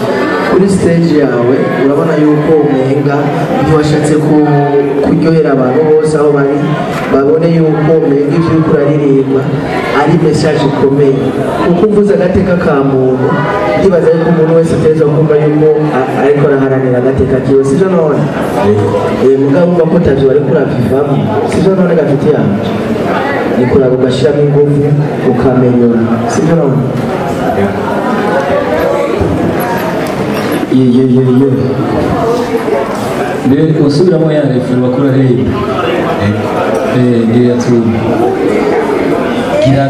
kuri stage yawe urabona yuko umenga ntiwashatse kuryohera abantu bose aho bari babone yuko umenga ibyo uriko uraririmba ari message ikomeye kuko uvuze agateka ka muntu ndibaza yuko umuntu wese ateza kumva yuko ariko araharanira agateka kiwe sivyo none mugabo umva ko tavyo bariko uravivamo sivyo none gafite yanjye ni kuraba ugashyiramo ingufu ukamenyura sivyo none mbere usubiramo ya refero bakora rero ngira tuba gira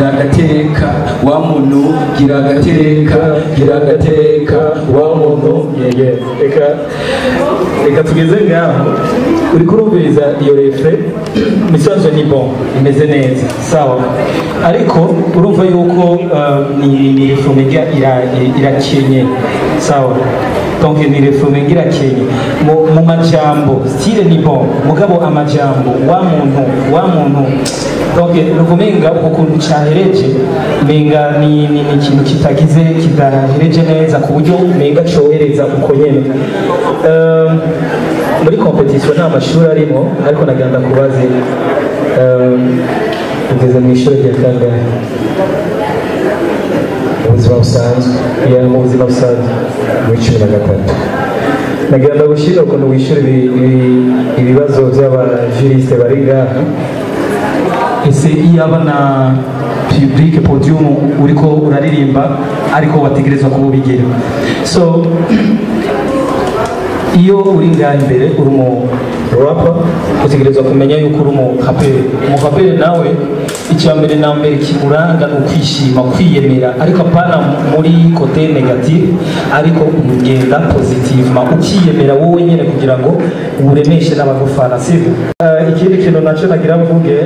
agateka wa muntu gira agateka wa muntu reka tugeze ngaho uri kurumviriza iyo refre misanzwe ni bon imeze neza sawa ariko urumva yuko ni refre irakenye sawa donc ni refre irakenye mu majambo style ni bon mugabo amajambo wa muntu donc ruvumenga ukuntu cyahereje menga ni ikintu kidahereje neza ku buryo menga cohereza uko nyene muri competition nta mashuri arimo ariko nagenda kubaze ugeze mu ishuri rya kangahe mu buzima busanzwe mu buzima busanzwe mu 13 nagenda gushyira ukuntu wishyura ibibazo by'abajuriste bari ngaha ese iyaba public podium uriko uraririmba ariko wategerezwa kuba ubigira. So iyo uri ngaha imbere uri umu rapper utegerezwa kumenya yuko uri umuraperi nawe icya mbere na mbere kimuranga ni ukwishima kwiyemera ariko apana muri kote negative ariko ugenda positivement ukiyemera wowe nyine kugira ngo uremeshe n'abagufana sibyo. Ikindi kintu nacyo nagira mvuge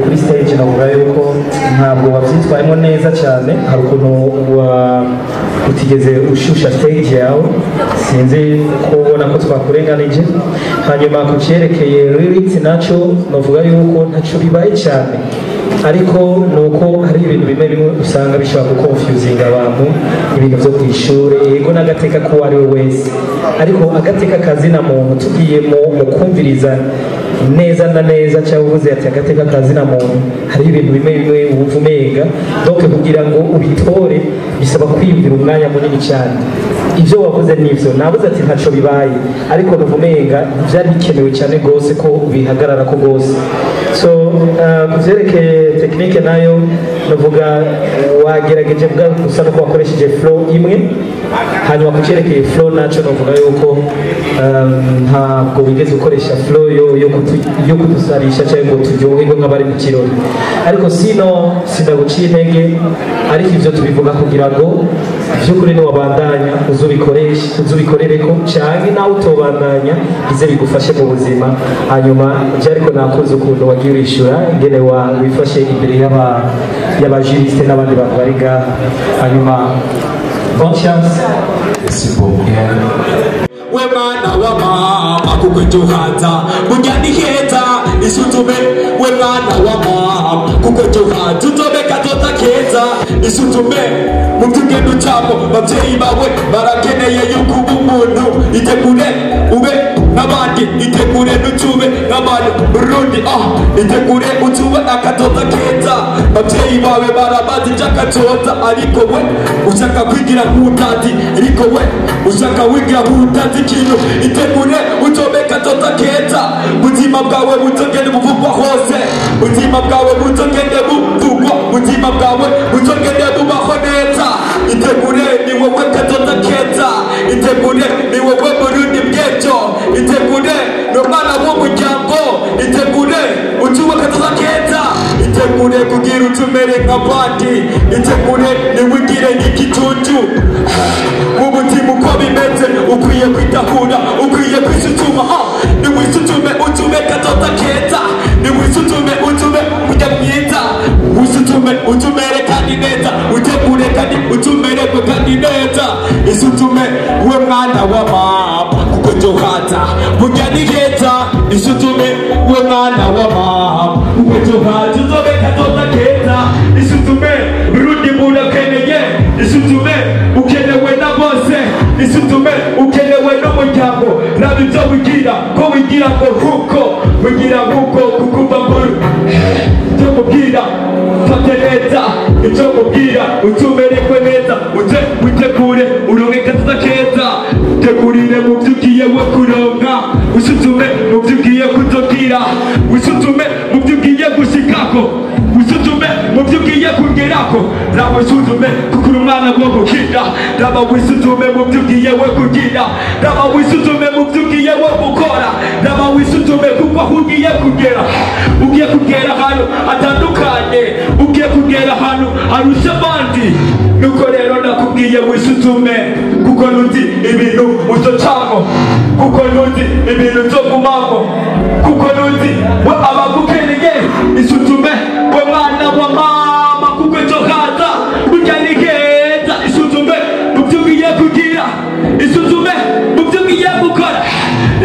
kuri stage navuga yuko ntabwo wabyitwayemo neza cyane hari ukuntu utigeze ushusha stage yawe sinzi ko ubona ko twakurenganije. Hanyuma ku cyerekeye lyrics nacyo navuga yuko ntacyo bibaye cyane ariko nuko hari ibintu bimwe bimwe usanga bishobora gukonfuzinga abantu ibintu byo ku ishuri yego n'agateka ko ari we wese ariko agateka kazina muntu tugiye mu kumviriza neza na neza cyangwa uvuze ati agateka kazina muntu hari ibintu bimwe bimwe wumva umenga donc kugira ngo ubitore bisaba kwiyumvira umwanya munini cyane. Ibyo wavuze nivyo nabuze ati ntaco bibaye ariko nuvumenga byari bikenewe cyane gose ko bihagarara ko gose. So kuvyerekeye technique nayo navuga wagerageje bwa gusa no wakoresheje flow imwe hanyuma kucerekeye flow naco navuga yuko ntabwo wigeze ukoresha flow yo kudusarisha cyangwa ngo turyoherwe nk'abari mu kirori ariko sinaguciye intege ariko ibyo tubivuga kugira ngo by'ukuri niwabandanya uzubikorereko cyangwa nawe utobandanya bize bigufashe mu buzima. Hanyuma ariko nakuze ukuntu wagiye urishura ingene wifashe imbere y'abajuriste n'abandi bantu bari ngaha. Hanyuma bonne chance. Merci beaucoup. We mwana wa mama kuko tuhaza mujyani heza isutume we mwana wa mama kuko tuhaza utobeka tota keza isutume mubyo ducamo babyeyi bawe barakeneye yuko umuntu itegure ube n'abandi itegure n'utube n'abandi Burundi itegure utube akatota keza babyeyi bawe barabazi by'akatota ariko we ushaka kwigira nk'utazi ariko we ushaka wigira nk'utazi ikintu itegure utobeka tota keza ubuzima bwawe butogende buvugwa hose ubuzima bwawe butogende buvugwa ubuzima bwawe butogende bubaho neza itegure ni wowe katota keza itegure ni wowe Burundi bw'ejo itegure ni umwana w'umuryango itegure utuwe katota keza itegure kugira utumere nk'abandi itegure niwigire nk'igitutu mu buzima uko bimeze ukwiye kwitahura ukwiye kwisutuma niwisutume utume katota keza niwisutume utume kujya mwiza wisutume utumere kandi neza utegure kandi utumererwe kandi neza isutume we mwana wa mama kuko tuhaza mujyani heza isutume we mwana wa mama kuko tuhaza utobe katota keza isutume Burundi murakeneye isutume ukenewe na bose isutume ukenewe n'umuryango nabi byo wigira ko wigira ngo huko wigira huko kukumva mburu cyo mubwira fate neza icyo mubwira utumererwe neza uje witegure uronke katota keza tegurire mu byo ugiye we kuronka usutume mu byo ugiye kutobwira usutume mu byo ugiye gushikako usutume mu byo ugiye kugerako raba usutume kuko uri umwana wo gukira raba wisutume mu byo ugiye we kugira raba wisutume mu byo ugiye we gukora raba wisutume kuko aho ugiye kugera ahantu hatandukanye ugiye kugera ahantu harusha abandi nuko rero nakubwiye wisutume kuko nuzi ibintu uzocamo kuko nuzi ibintu uzogumamo kuko nuzi we abagukeneye isutume we mwana wa mama kuko tuhaza ujyani heza isutume mu byo ugiye kugira isutume mu byo ugiye gukora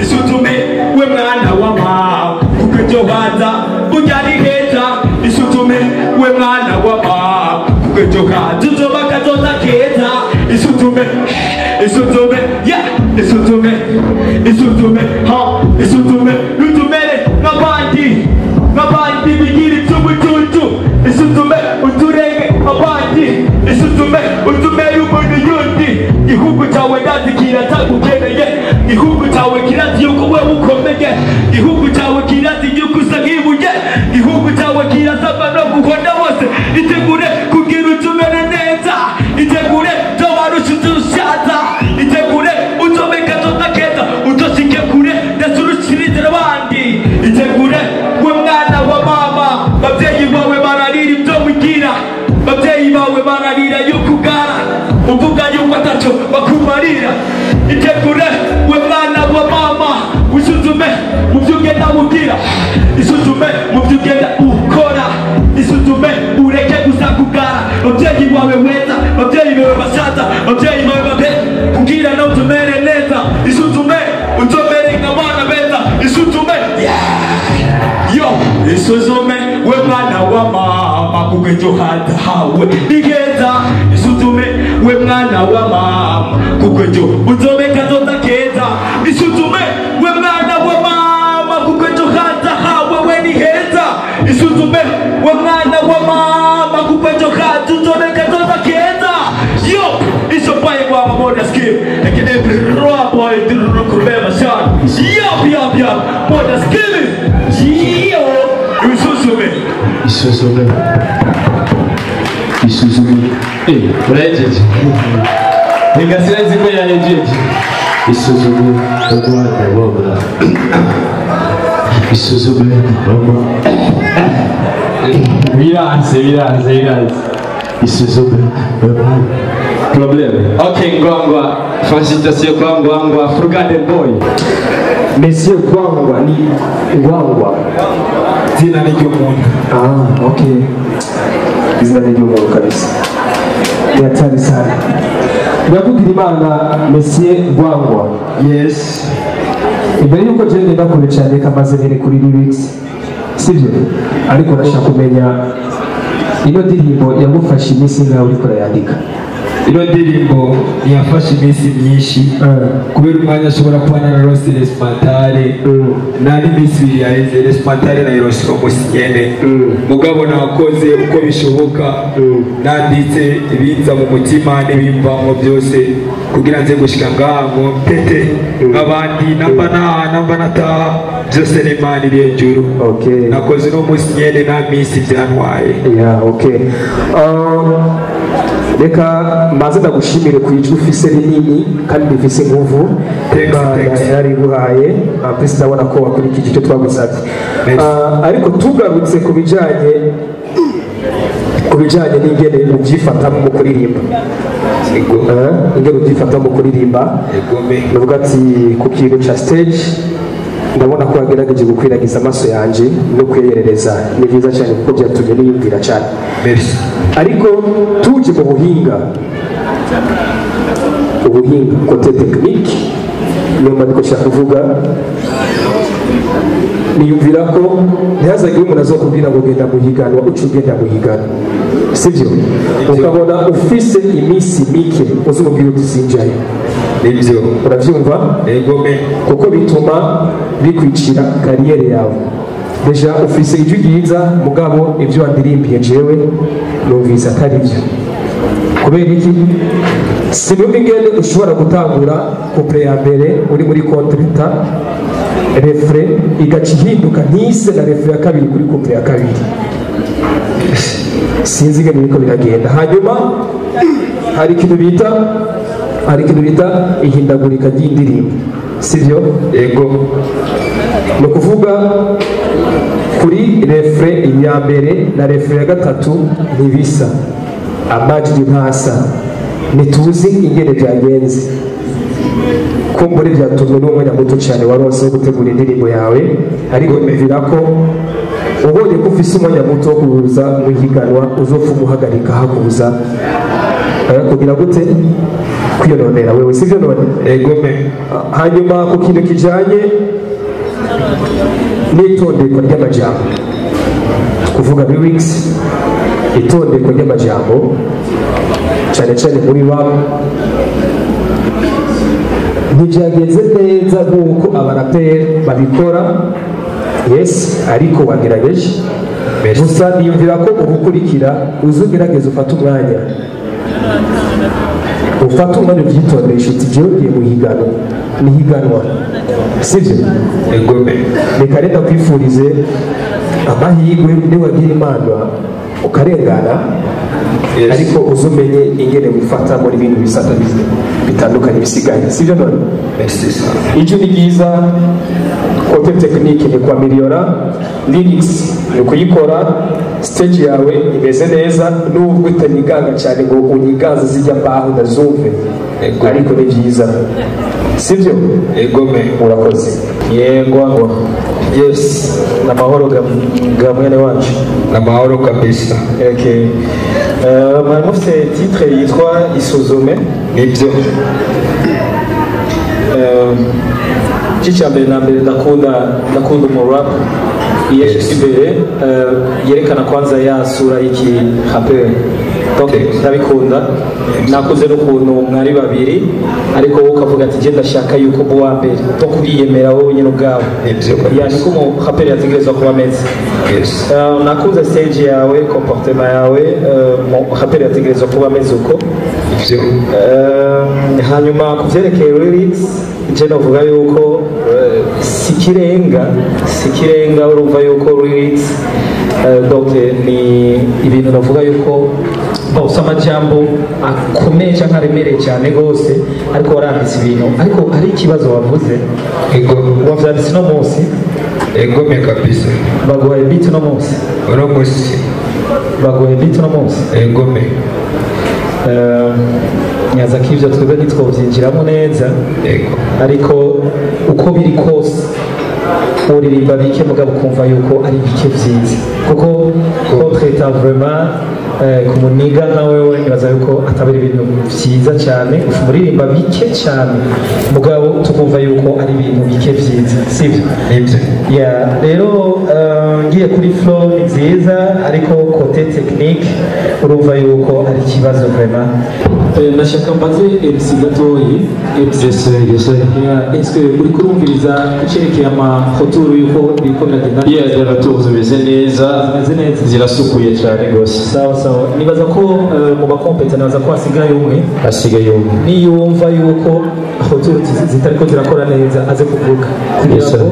isutume we mwana wa mama kuko tuhaza ujyani heza isutume we mwana wa mama kuko tuhaza uzoba katota keza isutume isutume nutumere n'abandi bigira icy'umututu isutume uturenge abandi isutume utumere umuntu yundi igihugu cyawe ndazi kiratagukeneye igihugu cyawe kirazi yuko we ukomeye igihugu cyawe kirazi yuko usa nk'ibuye igihugu cyawe kirasaba no guhonda bose uvuga yuko ataco bakumarira itegure we mwana wa mama wisuzume mu byo ugenda ugira isuzume mu byo ugenda ukora isuzume ureke gusa kugara ababyeyi bawe weza ababyeyi bawe basaza ababyeyi bawe babe kugira no tumere neza isuzume utomere nk'abana beza isuzume yo isuzume we mwana wa mama kuko ejo hawe nigeza isuzume we mwana wa mama kuko ejo uzobe kazoza keza isuzume we mwana wa mama kuko ejo hawe we ni heza isuzume we mwana wa mama kuko ejo uzobe kazoza keza yo isopaye kwa mamoda skill lakini every boy didn't kurema shot yap moda skill yo isuzume urayejeje ntigasira ziko yayejeje isuzume urwanda bobra isuzume baba biranze isuzume baba problem okay ngwangwa facilitation kwa ngwangwa Frugade boy Monsieur Gwangwa ni Gwangwa Zina ni ry'umuntu. Okay. Izina ni ry'umuntu kabisa. Ni hatari sana. Ndakugira Imana Monsieur Gwangwa. Yes. Imbere yuko je ngenda kure cyane kamaze nere kuri lyrics. Sibyo? Ariko ndashaka kumenya ino ndirimbo yagufasha iminsi ngaho uriko urayandika. Ino ndirimbo yafashe iminsi myinshi kubera umwanya ashobora kubana na Rose Respantare nari iminsi ibiri yaheze Respantare na Rose Omusinyene mugabo nakoze uko bishoboka nanditse ibinza mu mutima n'ibimvamo byose kugira nze gushika ngaho tete abandi namba nataha byose n'Imana iri hejuru. Nakoze no Musinyene na minsi byantwaye. Reka maze ndagushimire ku ijwi ufise rinini kandi rifise inguvu yari guhaye apesi ndabona ko wakurikije icyo twagusabye ariko tugarutse ku bijanye n'ingene ubyifatamo mu kuririmba ingene ubyifatamo mu kuririmba nuvuga ati ku kintu ca stage ndabona ko wagerageje gukwiragiza amaso yanje no kwiyerereza ni byiza cyane kuko byatumye niyumvira cyane ariko tuje mu buhinga kote tekinike niyo mpamvu nshaka kuvuga niyumvira ko ntihazagire umuntu azokubwira ngo genda muhiganwa uca ugenda muhiganwa sibyo ukabona ufise iminsi mike uzumubwira uti sinjayo nibyo urabyumva kuko bituma bikwicira kariyeri yawe deja ufise ijwi ryiza mugabo ibyo wandirimbiye jewe numvise atari byo kubera iki sinumva ingene ushobora gutangura couple ya mbere uri muri kontrata refre igaca ihinduka ntise na refre ya kabiri kuri couple ya kabiri sinzi ingene biriko biragenda hanyuma hari ikintu bita ihindagurika ry'indirimbo sibyo ni ukuvuga kuri refre ya mbere na refre ya gatatu ntibisa amajwi ntasa ntituzi ingene byagenze kumbure byatumwe n'umwanya muto cyane warose wo gutegura indirimbo yawe ariko bivira ko ubonye ko ufise umwanya muto wo kuza mu higanwa uzopfa umuhagarika hakuza kugira gute kwiyononera wewe sivyo none hanyuma ku kintu kijanye n'itondeko ry'amajambo kuvuga lyrics itondeko ry'amajambo cyane cyane muri wabo ntibyagenze neza nk'uko abaraperi babikora ariko wagerageje gusa niyumvira ko ubukurikira uzugerageza ufata umwanya ubyitondesha uti jewe ugiye muhiganwa sibyo reka reka kwifurize amahirwe niwagira imana ukarengana ariko uzumenye ingene wifata muri bintu bisata bitandukanye bisigaye sivyo none icyo ni byiza kote tekinike ni kwa miliyora lyrics ni ukuyikora stage yawe imeze neza nubwo utanyigaga cyane ngo unyigaze zijya mbaho ndazumve ariko ni byiza sivyo egome urakoze yego yes namahoro ga mwene wacu namahoro kabisa okay mwari mufite titre yitwa isuzume nibyo cy'icyambere na mbere ndakunda umurap iyo imbere yerekana kwanza ya sura y'iki rapper donc ndabikunda nakuze n'ukuntu mwari babiri ariko wowe ukavuga ati genda shaka yuko mu wa mbere to kuriyemera wowe nyine ubwawe yani ko mu rapper yategerezwa kuba ameze nakuze stage yawe comportement yawe mu rapper yategerezwa kuba ameze uko hanyuma ku byerekeye lyrics je novuga yuko sikirenga urumva yuko lyrics donc ni ibintu navuga yuko usama amajambo akomeye cyangwa aremereye cyane rwose ariko waranditse ibintu ariko hari ikibazo wavuze wavyanditse no munsi egome kabisa baguhaye beat no munsi baguhaye beat no munsi egome nyaza ko ibyo twebwe ntitwobyinjiramo neza ariko uko biri kose uririmba bike mugabo ukumva yuko ari bike byiza kuko kontreta vraiment ku muniga nka wewe nibaza yuko atabiri ibintu byiza cyane muririmba bike cyane mugabo tukumva yuko ari ibintu bike byiza sibyo rero ngiye kuri flow ni nziza ariko kote technique urumva yuko ari ikibazo vraiment nashaka mbaze MC gatoyi est-ce que uri kurumviriza gucerekeye amafotoro yuko biriko biragenda yaratuze bimeze neza zirasukuye cyane rwose sawa nibaza ko mu bakompeta nabaza ko hasigaye umwe niyumva yuko fotoro zitariko zirakora neza aze kuvuga kugira ngo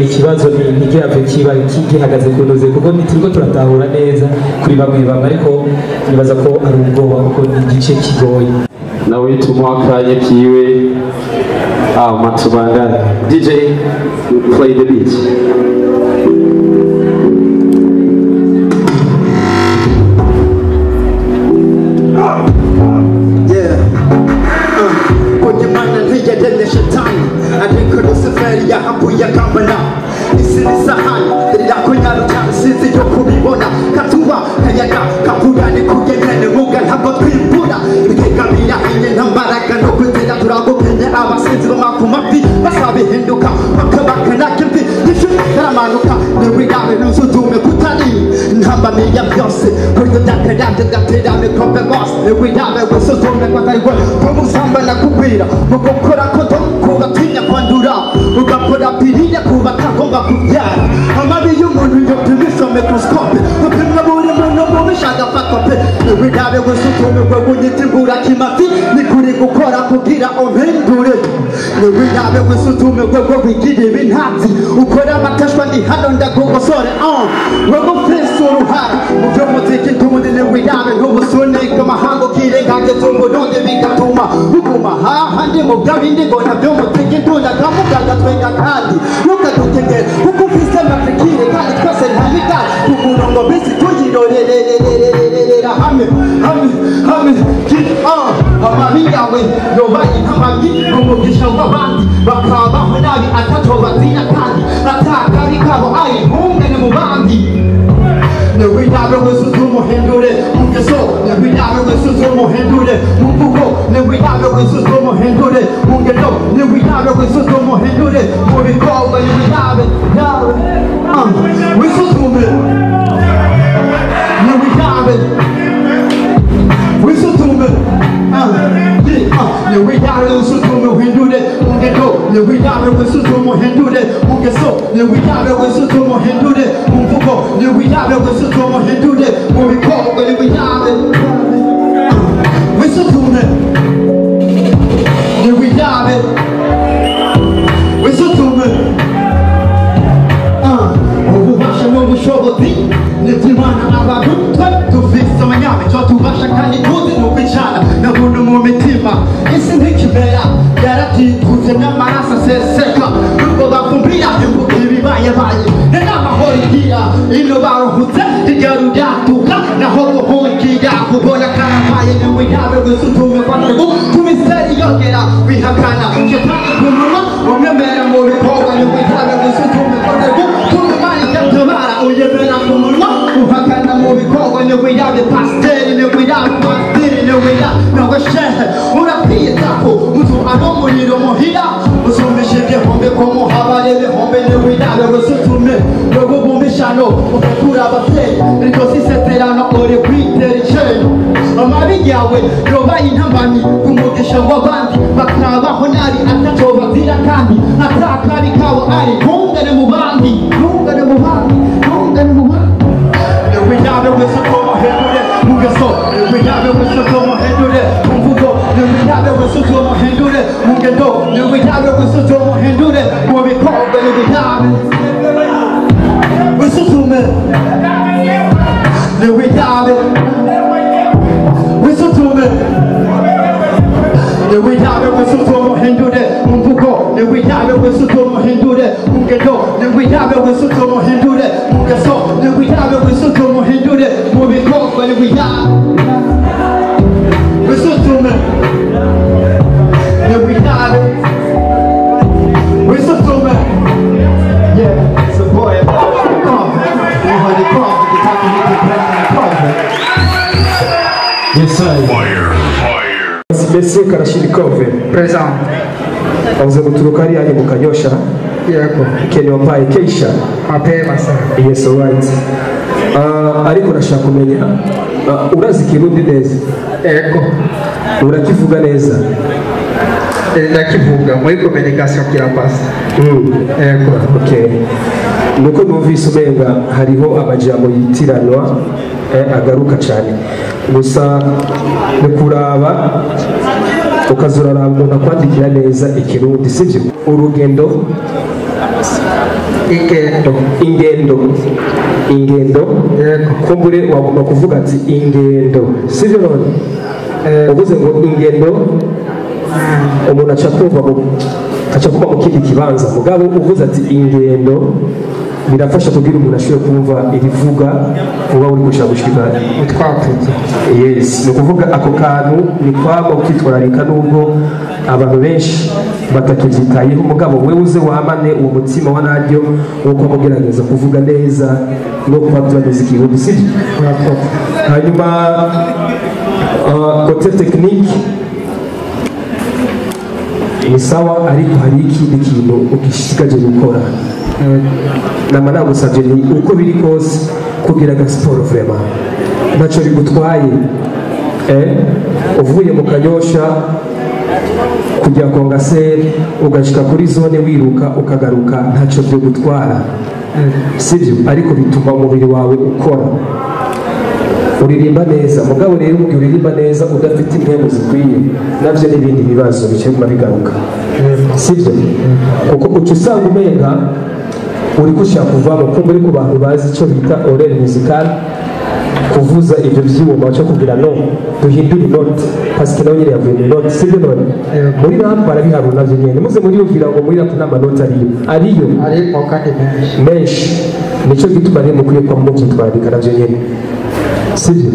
ikibazo ntigihave kiba gihagaze ku ntuze kuko ntituriko turatahura neza kuri bamwe ariko nibaza ko ari ubwoba kuko ni igice kigoye nawe ituma akanya kiwe matubangana DJ play the beat Ububasha n'ubushobozi n'iby'Imana abantu twe dufise amanyame cyo gusutume kwanago tumiseri yongera wihakana shetani kumunwa umwemera mu bikorwa n'ubitabe gusutume kwanago tumimani katabara uyemera kumunwa uhakana mu bikorwa n'ubitabe pasteri n'ubitabe pasteri n'ubitabe n'ubashehe urapiyetako mutu abomuriro muhira usumishe ibihombe ko muhabare ibihombe n'ubitabe gusutume rogo bumbishano ukakura abavyeyi rito siseterano uri kwitera iceno amabi yawe yobaye intambamyi kumugisha w'abandi bakabaho nabi ataco bazira kandi atakabi kawo ari ntungane mu bandi ntungane mu bandi ntungane mu bandi widabe w'isuko muhendure mu gaso widabe w'isuko muhendure mu mvugo widabe w'isuko muhendure mu ngendo widabe w'isuko muhendure mu bikorwa widabe w'isutume widabe wisutume widabe wisutume hindure mvugo widabe wisutume hindure ngendo widabe wisutume hindure gaso widabe wisutume hindure mu bikorwa widabe wisutume widabe wisutume yeah so boy Yes, sir. Mese Karashirikove Present. Auze guturuka hariya mu Kanyosha. Yego. Keni wambaye Keisha. Mapema sana. Yes, alright. Ariko nashaka kumenya urazi Kirundi neza? Yego. Urakivuga neza? Ndakivuga muri communication kirapasa. Yego. Okay. Nuko numvise umenga hariho amajambo yitiranwa agaruka cyane. Gusa nikuraba ukazuraraba umuntu akwandikira neza Ikirundi sivyo? Urugendo ingendo kumbure wagomba kuvuga ati ingendo sivyo none uvuze ngo ingendo umuntu aca kuba mu kindi kibanza mugabo uvuze ati ingendo birafasha kugira umuntu ashobore kumva irivuga uba uri gushaka gushika utwapuze. Yes, ni kuvuga ako kantu ni kwaba kwitwararika nubwo abantu benshi batakivyitayeho mugabo wewe uze wamane uwo mutima wa naryo uko mugerageza kuvuga neza no kuba byageze Kirundi sivyo? Hanyuma côté technique ni sawa ariko hari ikindi kintu ukishikaje gukora nama nagusabye ni uko biri kose kugira ga sport vraiment naco bigutwaye uvuye mu Kanyosha kujya Kongaseri ugashika kuri zone wiruka ukagaruka ntaco byo gutwara sivyo ariko bituma umubiri wawe ukora uririmba neza mugabo rero mu uririmba neza udafite impemu zikwiye navyo n'ibindi bibazo bicema bigaruka sivyo kuko ucusanga umenga uri kushaka kuvamo kumbe uri ku bantu bazi icyo bita oreille musicale kuvuza ibyo byuma cyo kugira no duhindura note parce que nawe nyine yavuye mu note sibyo none muri rap barabiharura navyo nyene muze muri yumvira ngo muri rap nta manota ariyo kandi menshi nico gituma rero mukwiye kwa mubyitwarika navyo nyene sibyo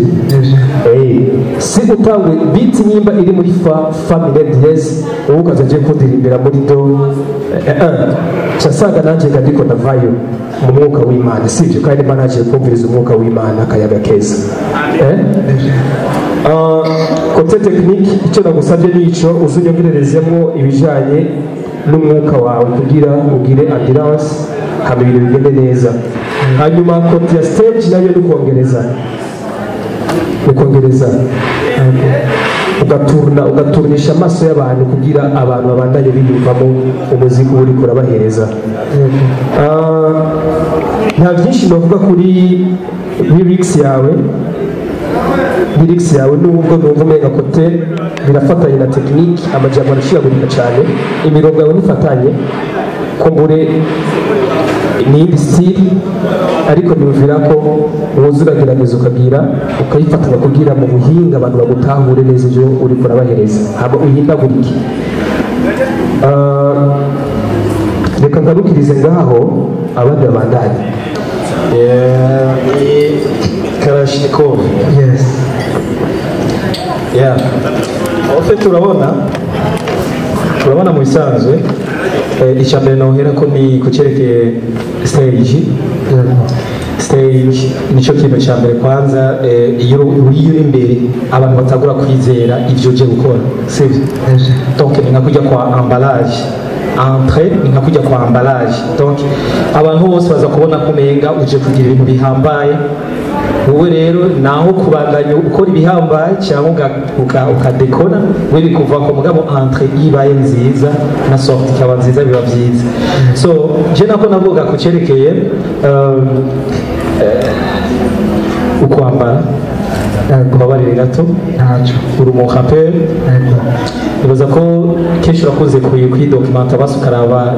si utangwe beat nyimba iri muri fa minute diez ubu ukazaje kudirimbira muri do casaga nanje ndiko ndavayo mu mwuka w'Imana sivyo kandi manaje kumviriza umwuka w'Imana akayaga keza côté technique icyo nagusabye nico uzunyongererezemo ibijanye n'umwuka wawe kugira ugire endurance hama ibintu bigende neza hanyuma côté ya stage nayo ukongereza ugaturnisha amaso y'abantu kugira abantu babandanye biyumvamo umuziki uri kurabahereza nta byinshi navuga kuri lyrics yawe nubwo numva umenga kote birafatanye na technique amajambo arashiragurika cyane imirongo yawe nifatanye kumbure n'indi style ariko niyumvira ko uwoza uragerageza ukayifatanya kugira mu buhinga abantu bagutahure neza ibyo uri kurabahereza haba uhindagurike reka ngarukirize ngaho abandi babandanye Kalashnikov. Yes. Yeah. fait turabona mu bisanzwe icya mbere nohera ko ni ku cyerekeye stage nicyo kintu cya mbere kwanza iyo uri imbere abantu batagura kwizera ibyo uje gukora sibyo donc ni nka kujya kwa emballage entrée ni nka kujya kwa emballage donc abantu bose baza kubona kumenga uje kugira ibintu bihambaye wowe rero naho kubandanya ukora ibihambaye cyangwa ukadekona we bikuva ku mugabo entrée ibaye nziza na sortie ikaba nziza biba byiza so je nako navuga ku cyerekeye ukwambara kubabarire gato ntacyo uri umuhaperi nibaza ko kenshi urakunze kuyidokimanta basi ukaraba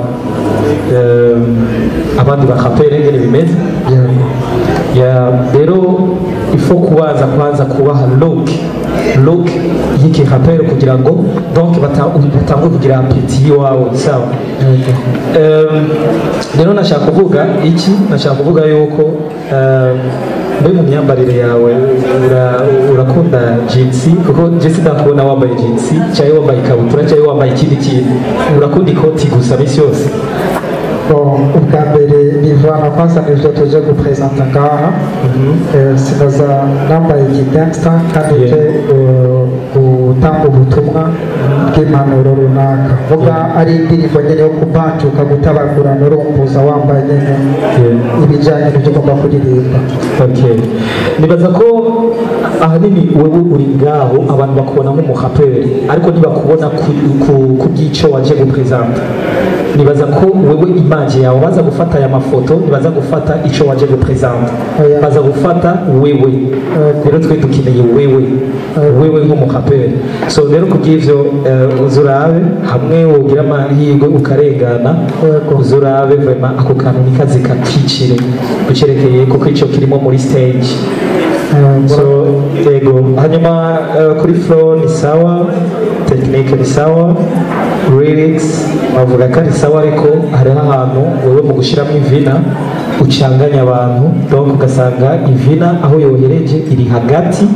abandi bahaperi ngene bimeze rero ifo kubanza kwanza kubaha look y'ikihaperi kugira ngo donc batangwe kugira apeti wawe sawa rero nashaka kuvuga yuko mbe mu myambarire yawe urakunda jeans kuko jeans ndakubona wambaye jeans cyangwa wambaye ikabutura cyangwa wambaye ikindi kintu urakunda ikoti gusa misi yose ubwa mbere nivana kwanza nivyo tuje gupresenta ngaha sinaza nambaye igangsta kandi uje gutanga ubutumwa bw'impanuro runaka vuga ari indirimbo nyene yo kubanjuka gutabagura n'urumbuza wambaye nyene ibijanye n'ibyo ugomba kuririmba nibaza ko ahanini wewe uri ngaho abantu bakubona nk'umuhaperi ariko ntibakubona ku bw'icyo waje gupresenta nibaza ko wewe image yawe baza gufata aya mafoto nibaza gufata icyo waje gupresenta baza gufata wewe rero twe dukeneye wewe nk'umuhaperi so rero kubw'ivyo uzurabe hamwe wogira amahirwe ukarengana uzurabe vraiment ako kantu nikazi kakicire gucerekeye kuko icyo kirimo muri stage so yego hanyuma kuri flow ni sawa technique ni sawa lyrics bavuga ko ari sawa ariko hariho ahantu wewe mu gushyiramo ivina ucanganya abantu donc ugasanga ivina aho yohereje iri hagati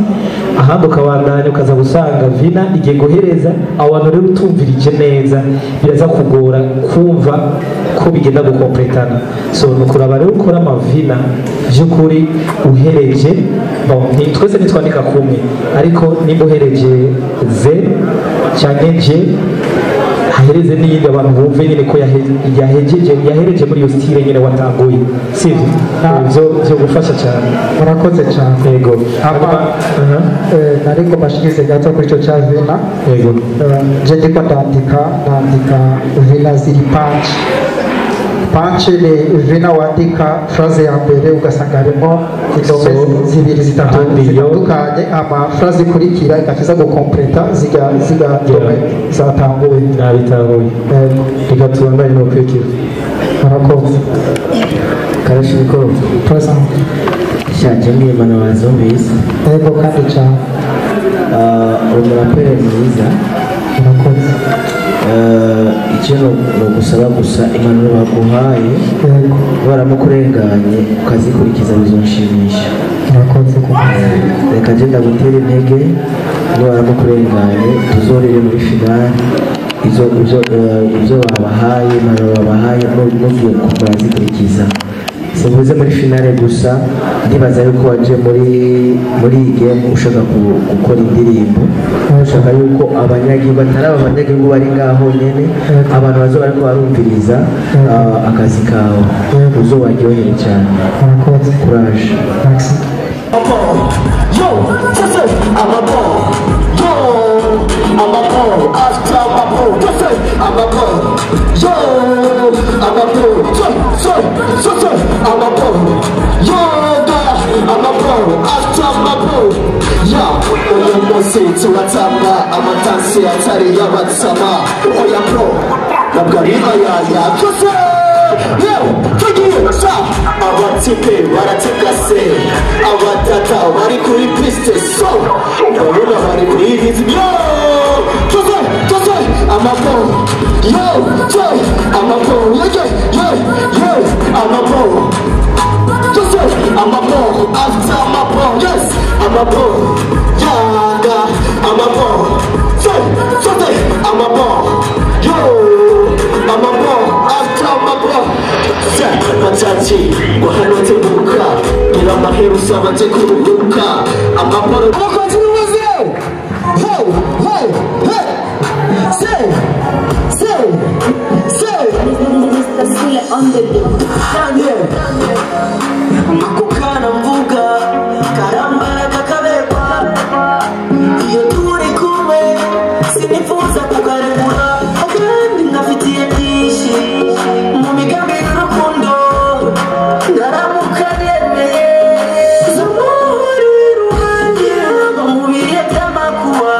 ahandi ukabandanya ukaza gusanga vina igiye guhereza abantu rero utumvirije neza biraza kugora kumva ko bigenda gukompletana so nukuraba rero ukora amavina by'ukuri uhereje twese nitwandika kumwe ariko nimba uhereje ze cyangwa je hahereze n'iyindi abantu bumve nyine ko yahereje muri iyo style nyine watanguye sivyo byo gufasha cyane murakoze cyane yego nariko bashigize gato kuri icyo cya vina yego je ndiko ndandika vina ziri punch ni vina wandika phrase ya mbere ugasanga harimo indome zibiri zitandukanye ama phrase ikurikira igafiza gukompleta ziga ndome zatanguwe nabitanguye reka tubandanye no kwikira murakoze karashiko present shaje mwimana wazumvise yego kandi cyane umuraperi mwiza murakoze icyo no gusaba gusa impanuro baguhaye baramukurenganye ukazikurikiza bizonshimisha murakoze reka je ndagutera intege niba baramukurenganye tuzorere muri finale izo babahaye impanuro babahaye n'ugiye kurazikurikiza simvuze muri finale gusa ndibaza yuko waje muri iyi game ushaka gukora indirimbo ushaka yuko abanyagihugu batari abanyagihugu bari ngaho nyene abantu bazo bariko barumviriza akazi kawe uzobaryohere cyane courage turatamba amatansi atari y'abatsama oya bro nabwo ari ayaya byose tugiye sa abatipe barategase abatata bari kuri piste so ndabona bari kuri rhythm yo tuze amapo yo amapo yo amapo tuze amapo after amapo yes amapo I'm a boy. Hey, hey. Say. Makukana mvuga karambara kakabeba iyo turi kumwe sinifuza kugaragura kandi nkafitiye byinshi mu migambi y'urukundo ndaramuka nemeye zamuri ruhange mu bihe by'amakuba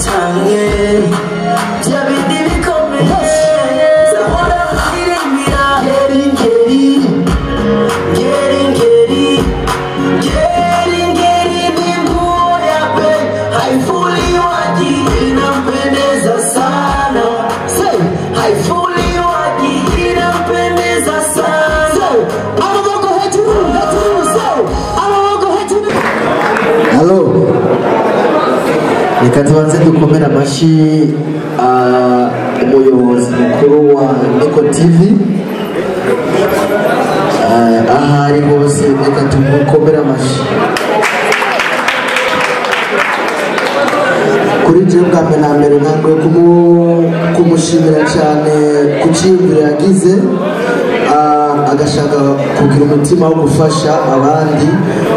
cyane bya bindi bikomeye zahora zirimbira Hello. Reka tubanze dukomera amashyi umuyobozi mukuru wa Niko TV ahari hose, reka tumukomere amashyi. Kuri jewe bwa mbere na mbere ntabwo kumushimira cyane ku cyiyumviro yagize agashaka kugira umutima wo gufasha abandi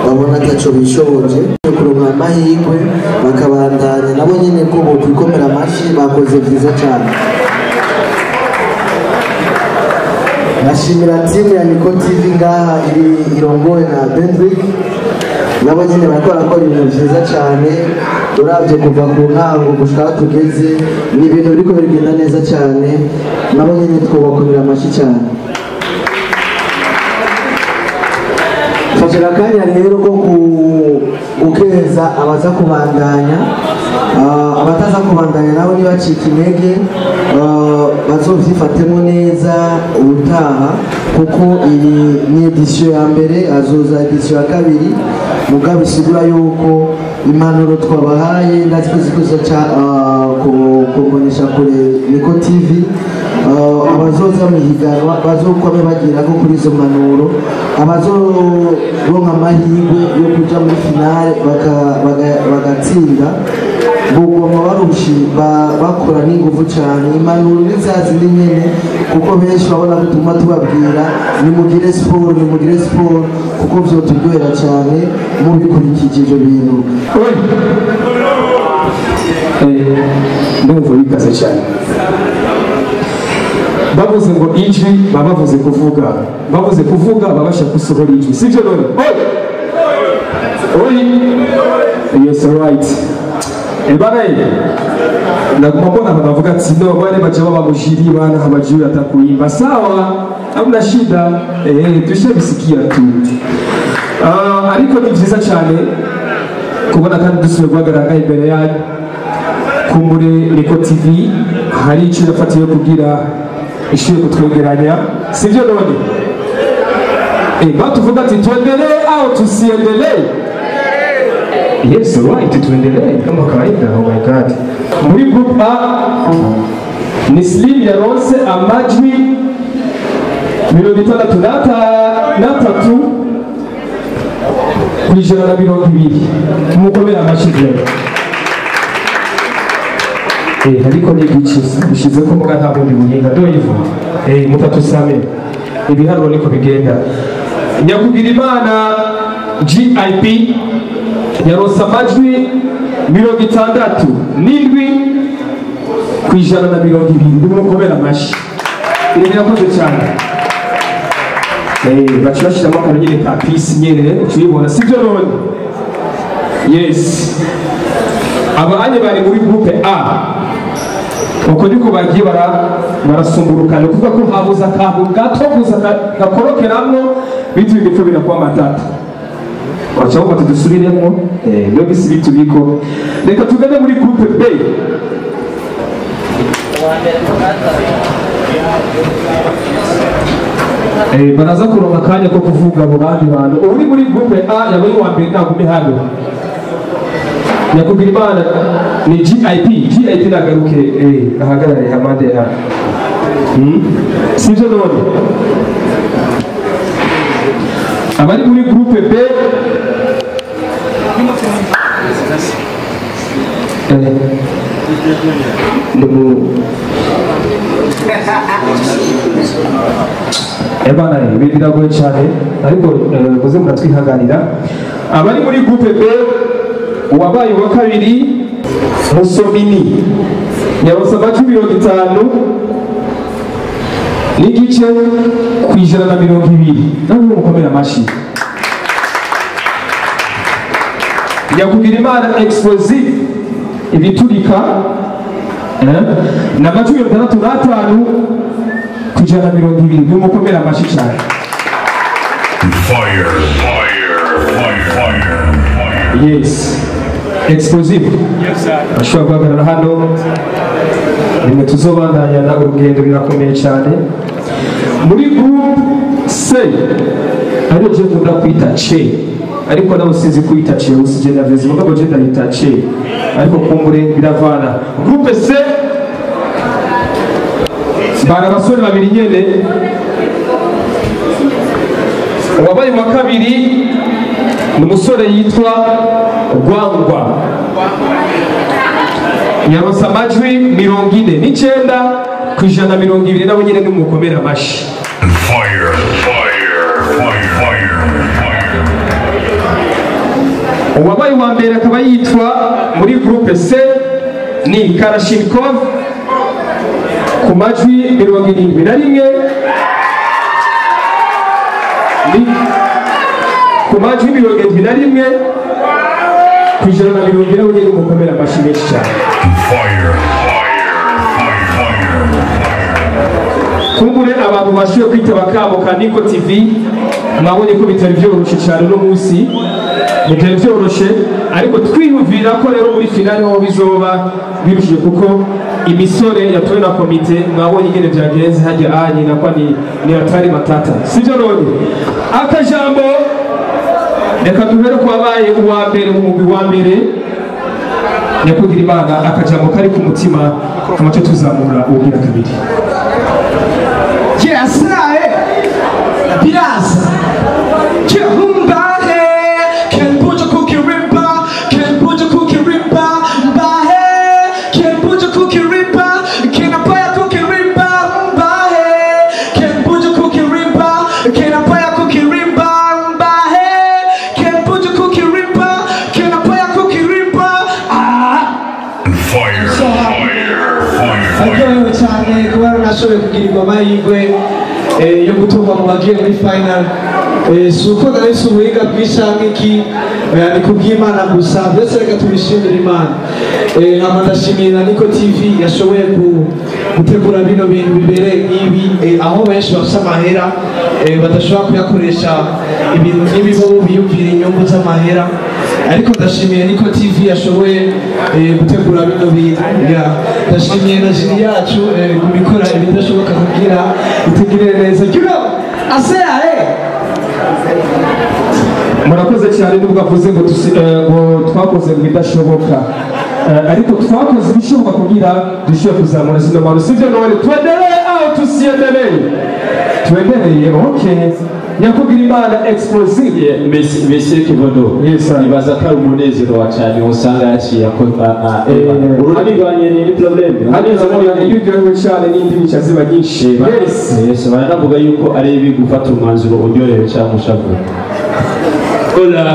babona ataco bishoboje kuronka amahirwe bakabandanya nabo nyene ko bokwikomera amashyi bakoze vyiza cyane. Nashimira timu ya Niko TV ngaha irongowe na Bendrick, nabo nyene bariko barakora ibintu vyiza cyane uravye kuva ku ntango gushika tugeze ni ibintu biriko birigenda neza cyane, nabo nyene twobakomera amashyi cyane. Fashira kanya rero ko gukeza abaza kubandanya abataza kubandanya nabo nibacika intege bazovyifatemo neza ubutaha, kuko iyi ni edition ya mbere, azoza edition ya kabiri mugabo isigura yuko impanuro twabahaye ndazikoze kubonesha kure Niko TV abazoza mu higanwa bazokwame bagira ko kuri izo mpanuro, abazoronka amahirwe yo kuja muri finale bagatsinda bugoma barushi bakora n'ingufu cyane. Impanuro n'izazi nyene kuko benshi babona gutuma tubabwira nimugire sport kuko vyoturyohera cyane mubikurikije ivyo bintu. ndumva bikaze cyane. Bavuze ngo ijwi baba bavuze kuvuga, bavuze kuvuga baba bashaka gusohora ijwi, sivyo none? Yes, alright. Ebanaye naguma mbona banavuga ati ndo bale baje baba mujiri bana habajiri atakuimba sawa, hamna shida, tushabisikia tu. Ariko ni vyiza cyane kubona kandi dusubiye guhagarara imbere yanyu kumure Niko TV hari icyo yafatiye kugira ishiye kutwegeranya, sivyo none? Batuvuga ati tuendelee au tusiendelee? Yes, right, tuendelee kama kawaida. Oh my God. Muri group A ni Slim yaronse amajwi 63 kwijana na 200. Mukomera amashyi. Ariko ni gushize ko muga nta bundi buhinga doyivu. Mutatusame ibiharuro niko bigenda. Nyakugira Imana GIP yaronse amajwi 67 kwijana na 200. Mukomera amashyi. Yakoze cyane. Bacurashiramo akantu nyine ka pisi nyene tuyibona, sivyo none? Yes. Abanye bari muri groupe A uko niko bagiye barasumburukana kuvuga ko habuza akantu gato gusa gakorokeramwo bitu ibipfu birakuba matatu. Wachaho bati dusubiremo no bisibitu biko. Reka tugane muri groupe B. Baraza kuronka akanya ko kuvuga mu bandi bantu. Uri muri groupe A yabaye wa mbere ntagume hano. Nyakugira Imana ni GIP nagaruke ahagarare hamande ya sivyo none? Abari muri groupe B Ebana ibintu biragoye cyane ariko muze muratwihanganira abari muri groupe B uwabaye wa kabiri Musomini yaronse amajwi 50 n'igice ku 120 namwe mukomera amashi Yakugira Imana explosive ibiturika na amajwi 65 ku 120 n'umukomera amashi cyane Fire, fire, fire, fire. Yes. Explosive. Yes, sir. Ashobora guhagarara hano rimwe tuzobandanya na urugendo birakomeye cyane muri group C ariyo je nkunda kwita C ariko nabo sinzi kwita C usije ndavize mugabo je ndahita C ariko kumbure biravana group C bana basore babiri nyene wabaye wa kabiri ni umusore yitwa Gwangwa yaronse amajwi 49 ku 120 nabo nyine n'umukomera amashi Fire, fire, fire, fire, fire. uwabaye wa mbere akaba yitwa muri groupe C ni Karashinkov ku majwi 71 ku majwi 71 ku 120 nabo nyine n'umukomera amashi menshi cyane Fire, fire, fire, fire, fire. kumbure abantu bashoboye kwitaba kabo ka Niko TV mwabonye ko bitari byoroshe cyane no munsi bitari byoroshe ariko twiyumvira ko rero muri finale ho bizoba birushije kuko imisore yatowe na komite mwabonye ingene byagenze hajya anyi nakwa ni atari matata sivyo none akajambo reka duhere ko abaye uwa mbere mu mugwi wa mbere Yakugira Imana akajambo kari ku mutima kamace tuzamura ubugira kabiri Yes, Bilas. Mbahe, can put your cookie ripper, can put your cookie ripper. Mbahe, can put your cookie ripper, can I buy a cookie ripper? Mbahe, can put your cookie ripper, can I buy a cookie ripper? Mbahe, can put your cookie ripper, can I buy a cookie ripper? Fire, fire, fire, fire. Aryohewe cyane kuba nashoboye kugirirwa amahirwe yo gutorwa mu bagiye muri final si uko nahise ubuhinga bw'ishami iki ni kubw'Imana gusa byose reka tubishimire Imana nkaba ndashimira Niko TV yashoboye gutegura bino bintu bibereye nk'ibi aho benshi bafite amahera badashobora kuyakoresha ibintu nk'ibi bo biyumvira inyungu z'amahera ariko ndashimiye Niko TV yashoboye gutegura bino bintu ndashimiye na jiri yacu kubikora ibidashoboka kugira itugirire neza murakoze cyane nubwo avuze ngo twakoze mu bidashoboka ariko twakoze ibishoboka kugira dushobore kuzamura zino mpano sibyo none tuendelee au tusiendelee tuendelee okay Yakugira Imana explosive Monsieur Kivodo nibaza ko ari umunezero wa cyane usanga yaciye akora ururimi rwanye ni problem hanyuma iyo uryohewe cyane n'indimi ziba nyinshi yes baravuga yuko ari ibi gufata umwanzuro uryohewe cyangwa ushavuye Hola.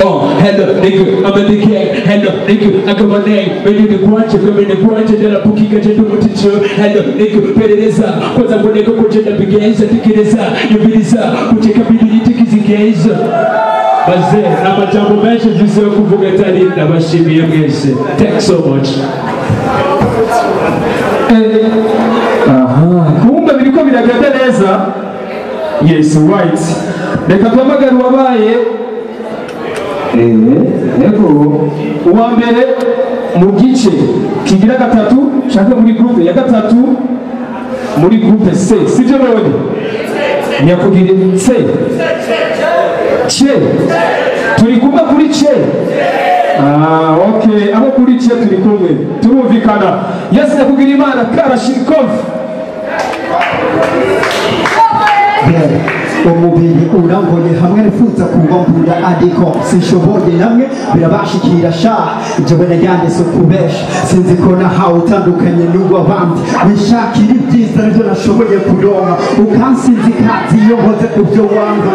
Oh, hello, nigga, I'm in the gang. Hello, nigga, I got my name. Many the guanche, women the guanche, then I put kick at the teacher. Hello, nigga, Pereza. Cause I'm gonna go to the begins, I think it is you be this up, take a bit, you take his engaged. But then, I'm a jumbo mention, you say, who forget I didn't have a shimmy against it. Thanks so much. kumbe biriko biragenda neza yes right reka twamagara wabaye yego uwa mbere mu gice kigira gatatu shaka muri groupe ya gatatu muri groupe C sivyo none Yakugira C C turi kumwe kuri C okay abo kuri C turi kumwe turumvikana yes Yakugira Imana Karashinkov umubiri urambuye hamwe nifuza kugombura ariko sinshoboye namwe birabashikira sha jewe nayandese kubesha sinzi ko nahawe utandukanye n'uwo abandi wishakira ibyiza nibyo nashoboye kuronka ukansinzi kazi iyo nkoze ku byo wanga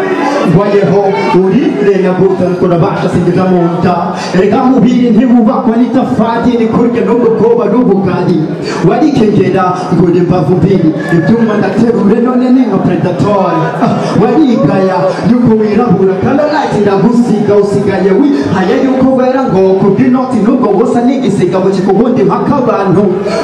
ngwayeho uri renyaguta ariko nabasha singiza mu nda erega mubiri ntibubakwa n'itafari rikurya n'ubwo bwoba n'ubugari warikengera ngo ni mbavu mbiri ibyuma ndaterure none ni nka predator warigaya yuko wirabura kandi light ndagusiga usigaye wihaya yuko wera ngo kubw'inoti n'ubwo busa n'igisigabo kikubundi mpaka abantu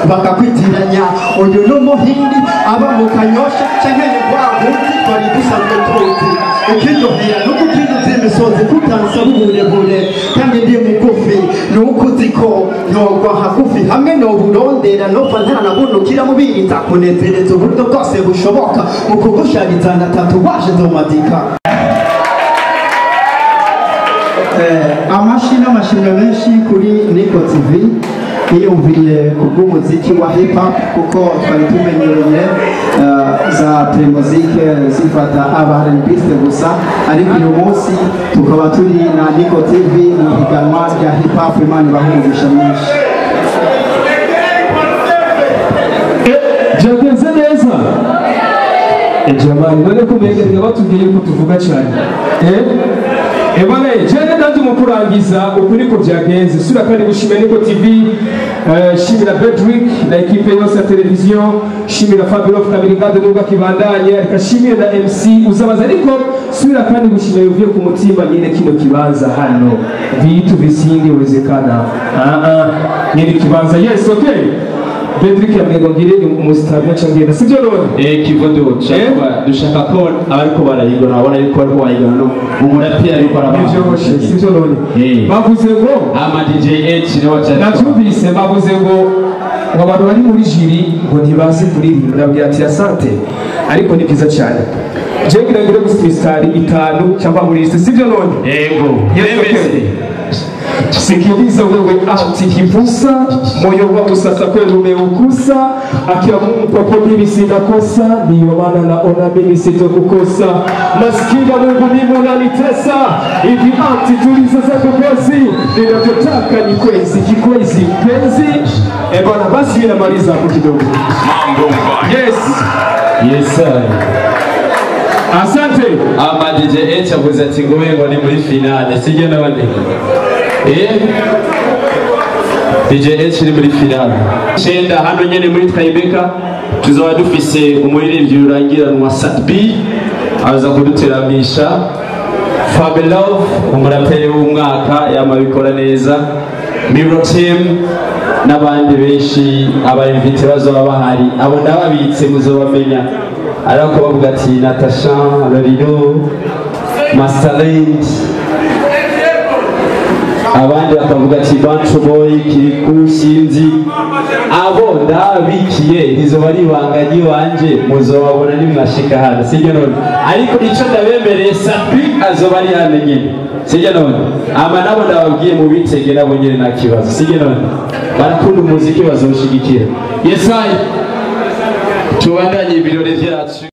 bakakwitiranya uyu n'umuhindi aba mu kanyosha canke ni rwa bundi twari dusanzwe tuzi ukiryohera no kukiduza imisozi kutansaba uburebure kandi ndi mugufi nuko uzi ko ntogwa hagufi hamwe noburondera nopfa ntaranabunukira mu biri nzakunezereza uburyo bwose bushoboka mu kugushariza na tatuwaje nzomadika amashi n'amashimwe menshi kuri Niko TV yiyumviye kubw'umuziki wa hip hop kuko twari tumenyereye za premuzike zifata abarembiste gusa ariko uyu munsi tukaba turi na Niko TV mu higanwa rya hip hop Imana ibahumugisha menshi byagenze neza jamani none kumengereza batubwiye ko tuvuga cyane ebane jene nandi mu kurangiza ukuri ko byagenze sura kandi gushimira Niko TV shimira Bedrick na equipe yose ya televiziyo shimira Fabio Kabirigade nubwo kibandanye ariko shimira na MC uzabaza ariko sura kandi gushimira yuvuye ku mutima nyine kino kibanza hano vitu visingi wezekana nyine kibanza yes okay Bedrick yamwego ngire umusitari cyangwa sibyo none kivodo dushaka ko abariko barayigona abona yuko bariko bayigona no umuraperi ariko arabyo sibyo none bavuze ngo ama DJ H ne wacha natumvise bavuze ngo abantu bari muri jiri ngo ntibazi kuririmba nabwira ati asante ariko ni byiza cyane je ngira gusitari 5 cyangwa muri sibyo none yego sikiliza wewe antikivusa moyo wangu sasa kweli umeukusa akiwa Mungu kwa kwa mimi sina kosa ndiyo maana naona mimi sitokukosa nasikia Mungu mimi unanitesa hivi anti tuliza zako kazi ninachotaka ni kwezi kikwezi penzi bwana basi mimi namaliza hapo kidogo yes sir asante ama DJ H avuze ati ngo wengo ni muri finale sije nabandi DJ H ni muri finale Shenda hano nyene muri Tribeca tuzaba dufise umuririmbyi urangiranwa Satbi aza kuduteramisha Fabelove umuraperi w'umwaka yamabikora neza Miro Team n'abandi benshi abayimvite bazoba bahari abo ndababitse muzobamenya ariko bavuga ati Natasha Lorido Masterland abandi bakavuga ati Bancho Boy Kiriku Sinzi abo ndabikiye nizo bari banganye wanje muzobabona nimwashika hano sije none ariko ico ndabemereye Sabi azoba ari hano nyine sije none ama nabo ndababwiye mu bitege nabo nyine na kibazo sije none barakunda umuziki bazoshigikira yes I tubandanye ibirori vyacu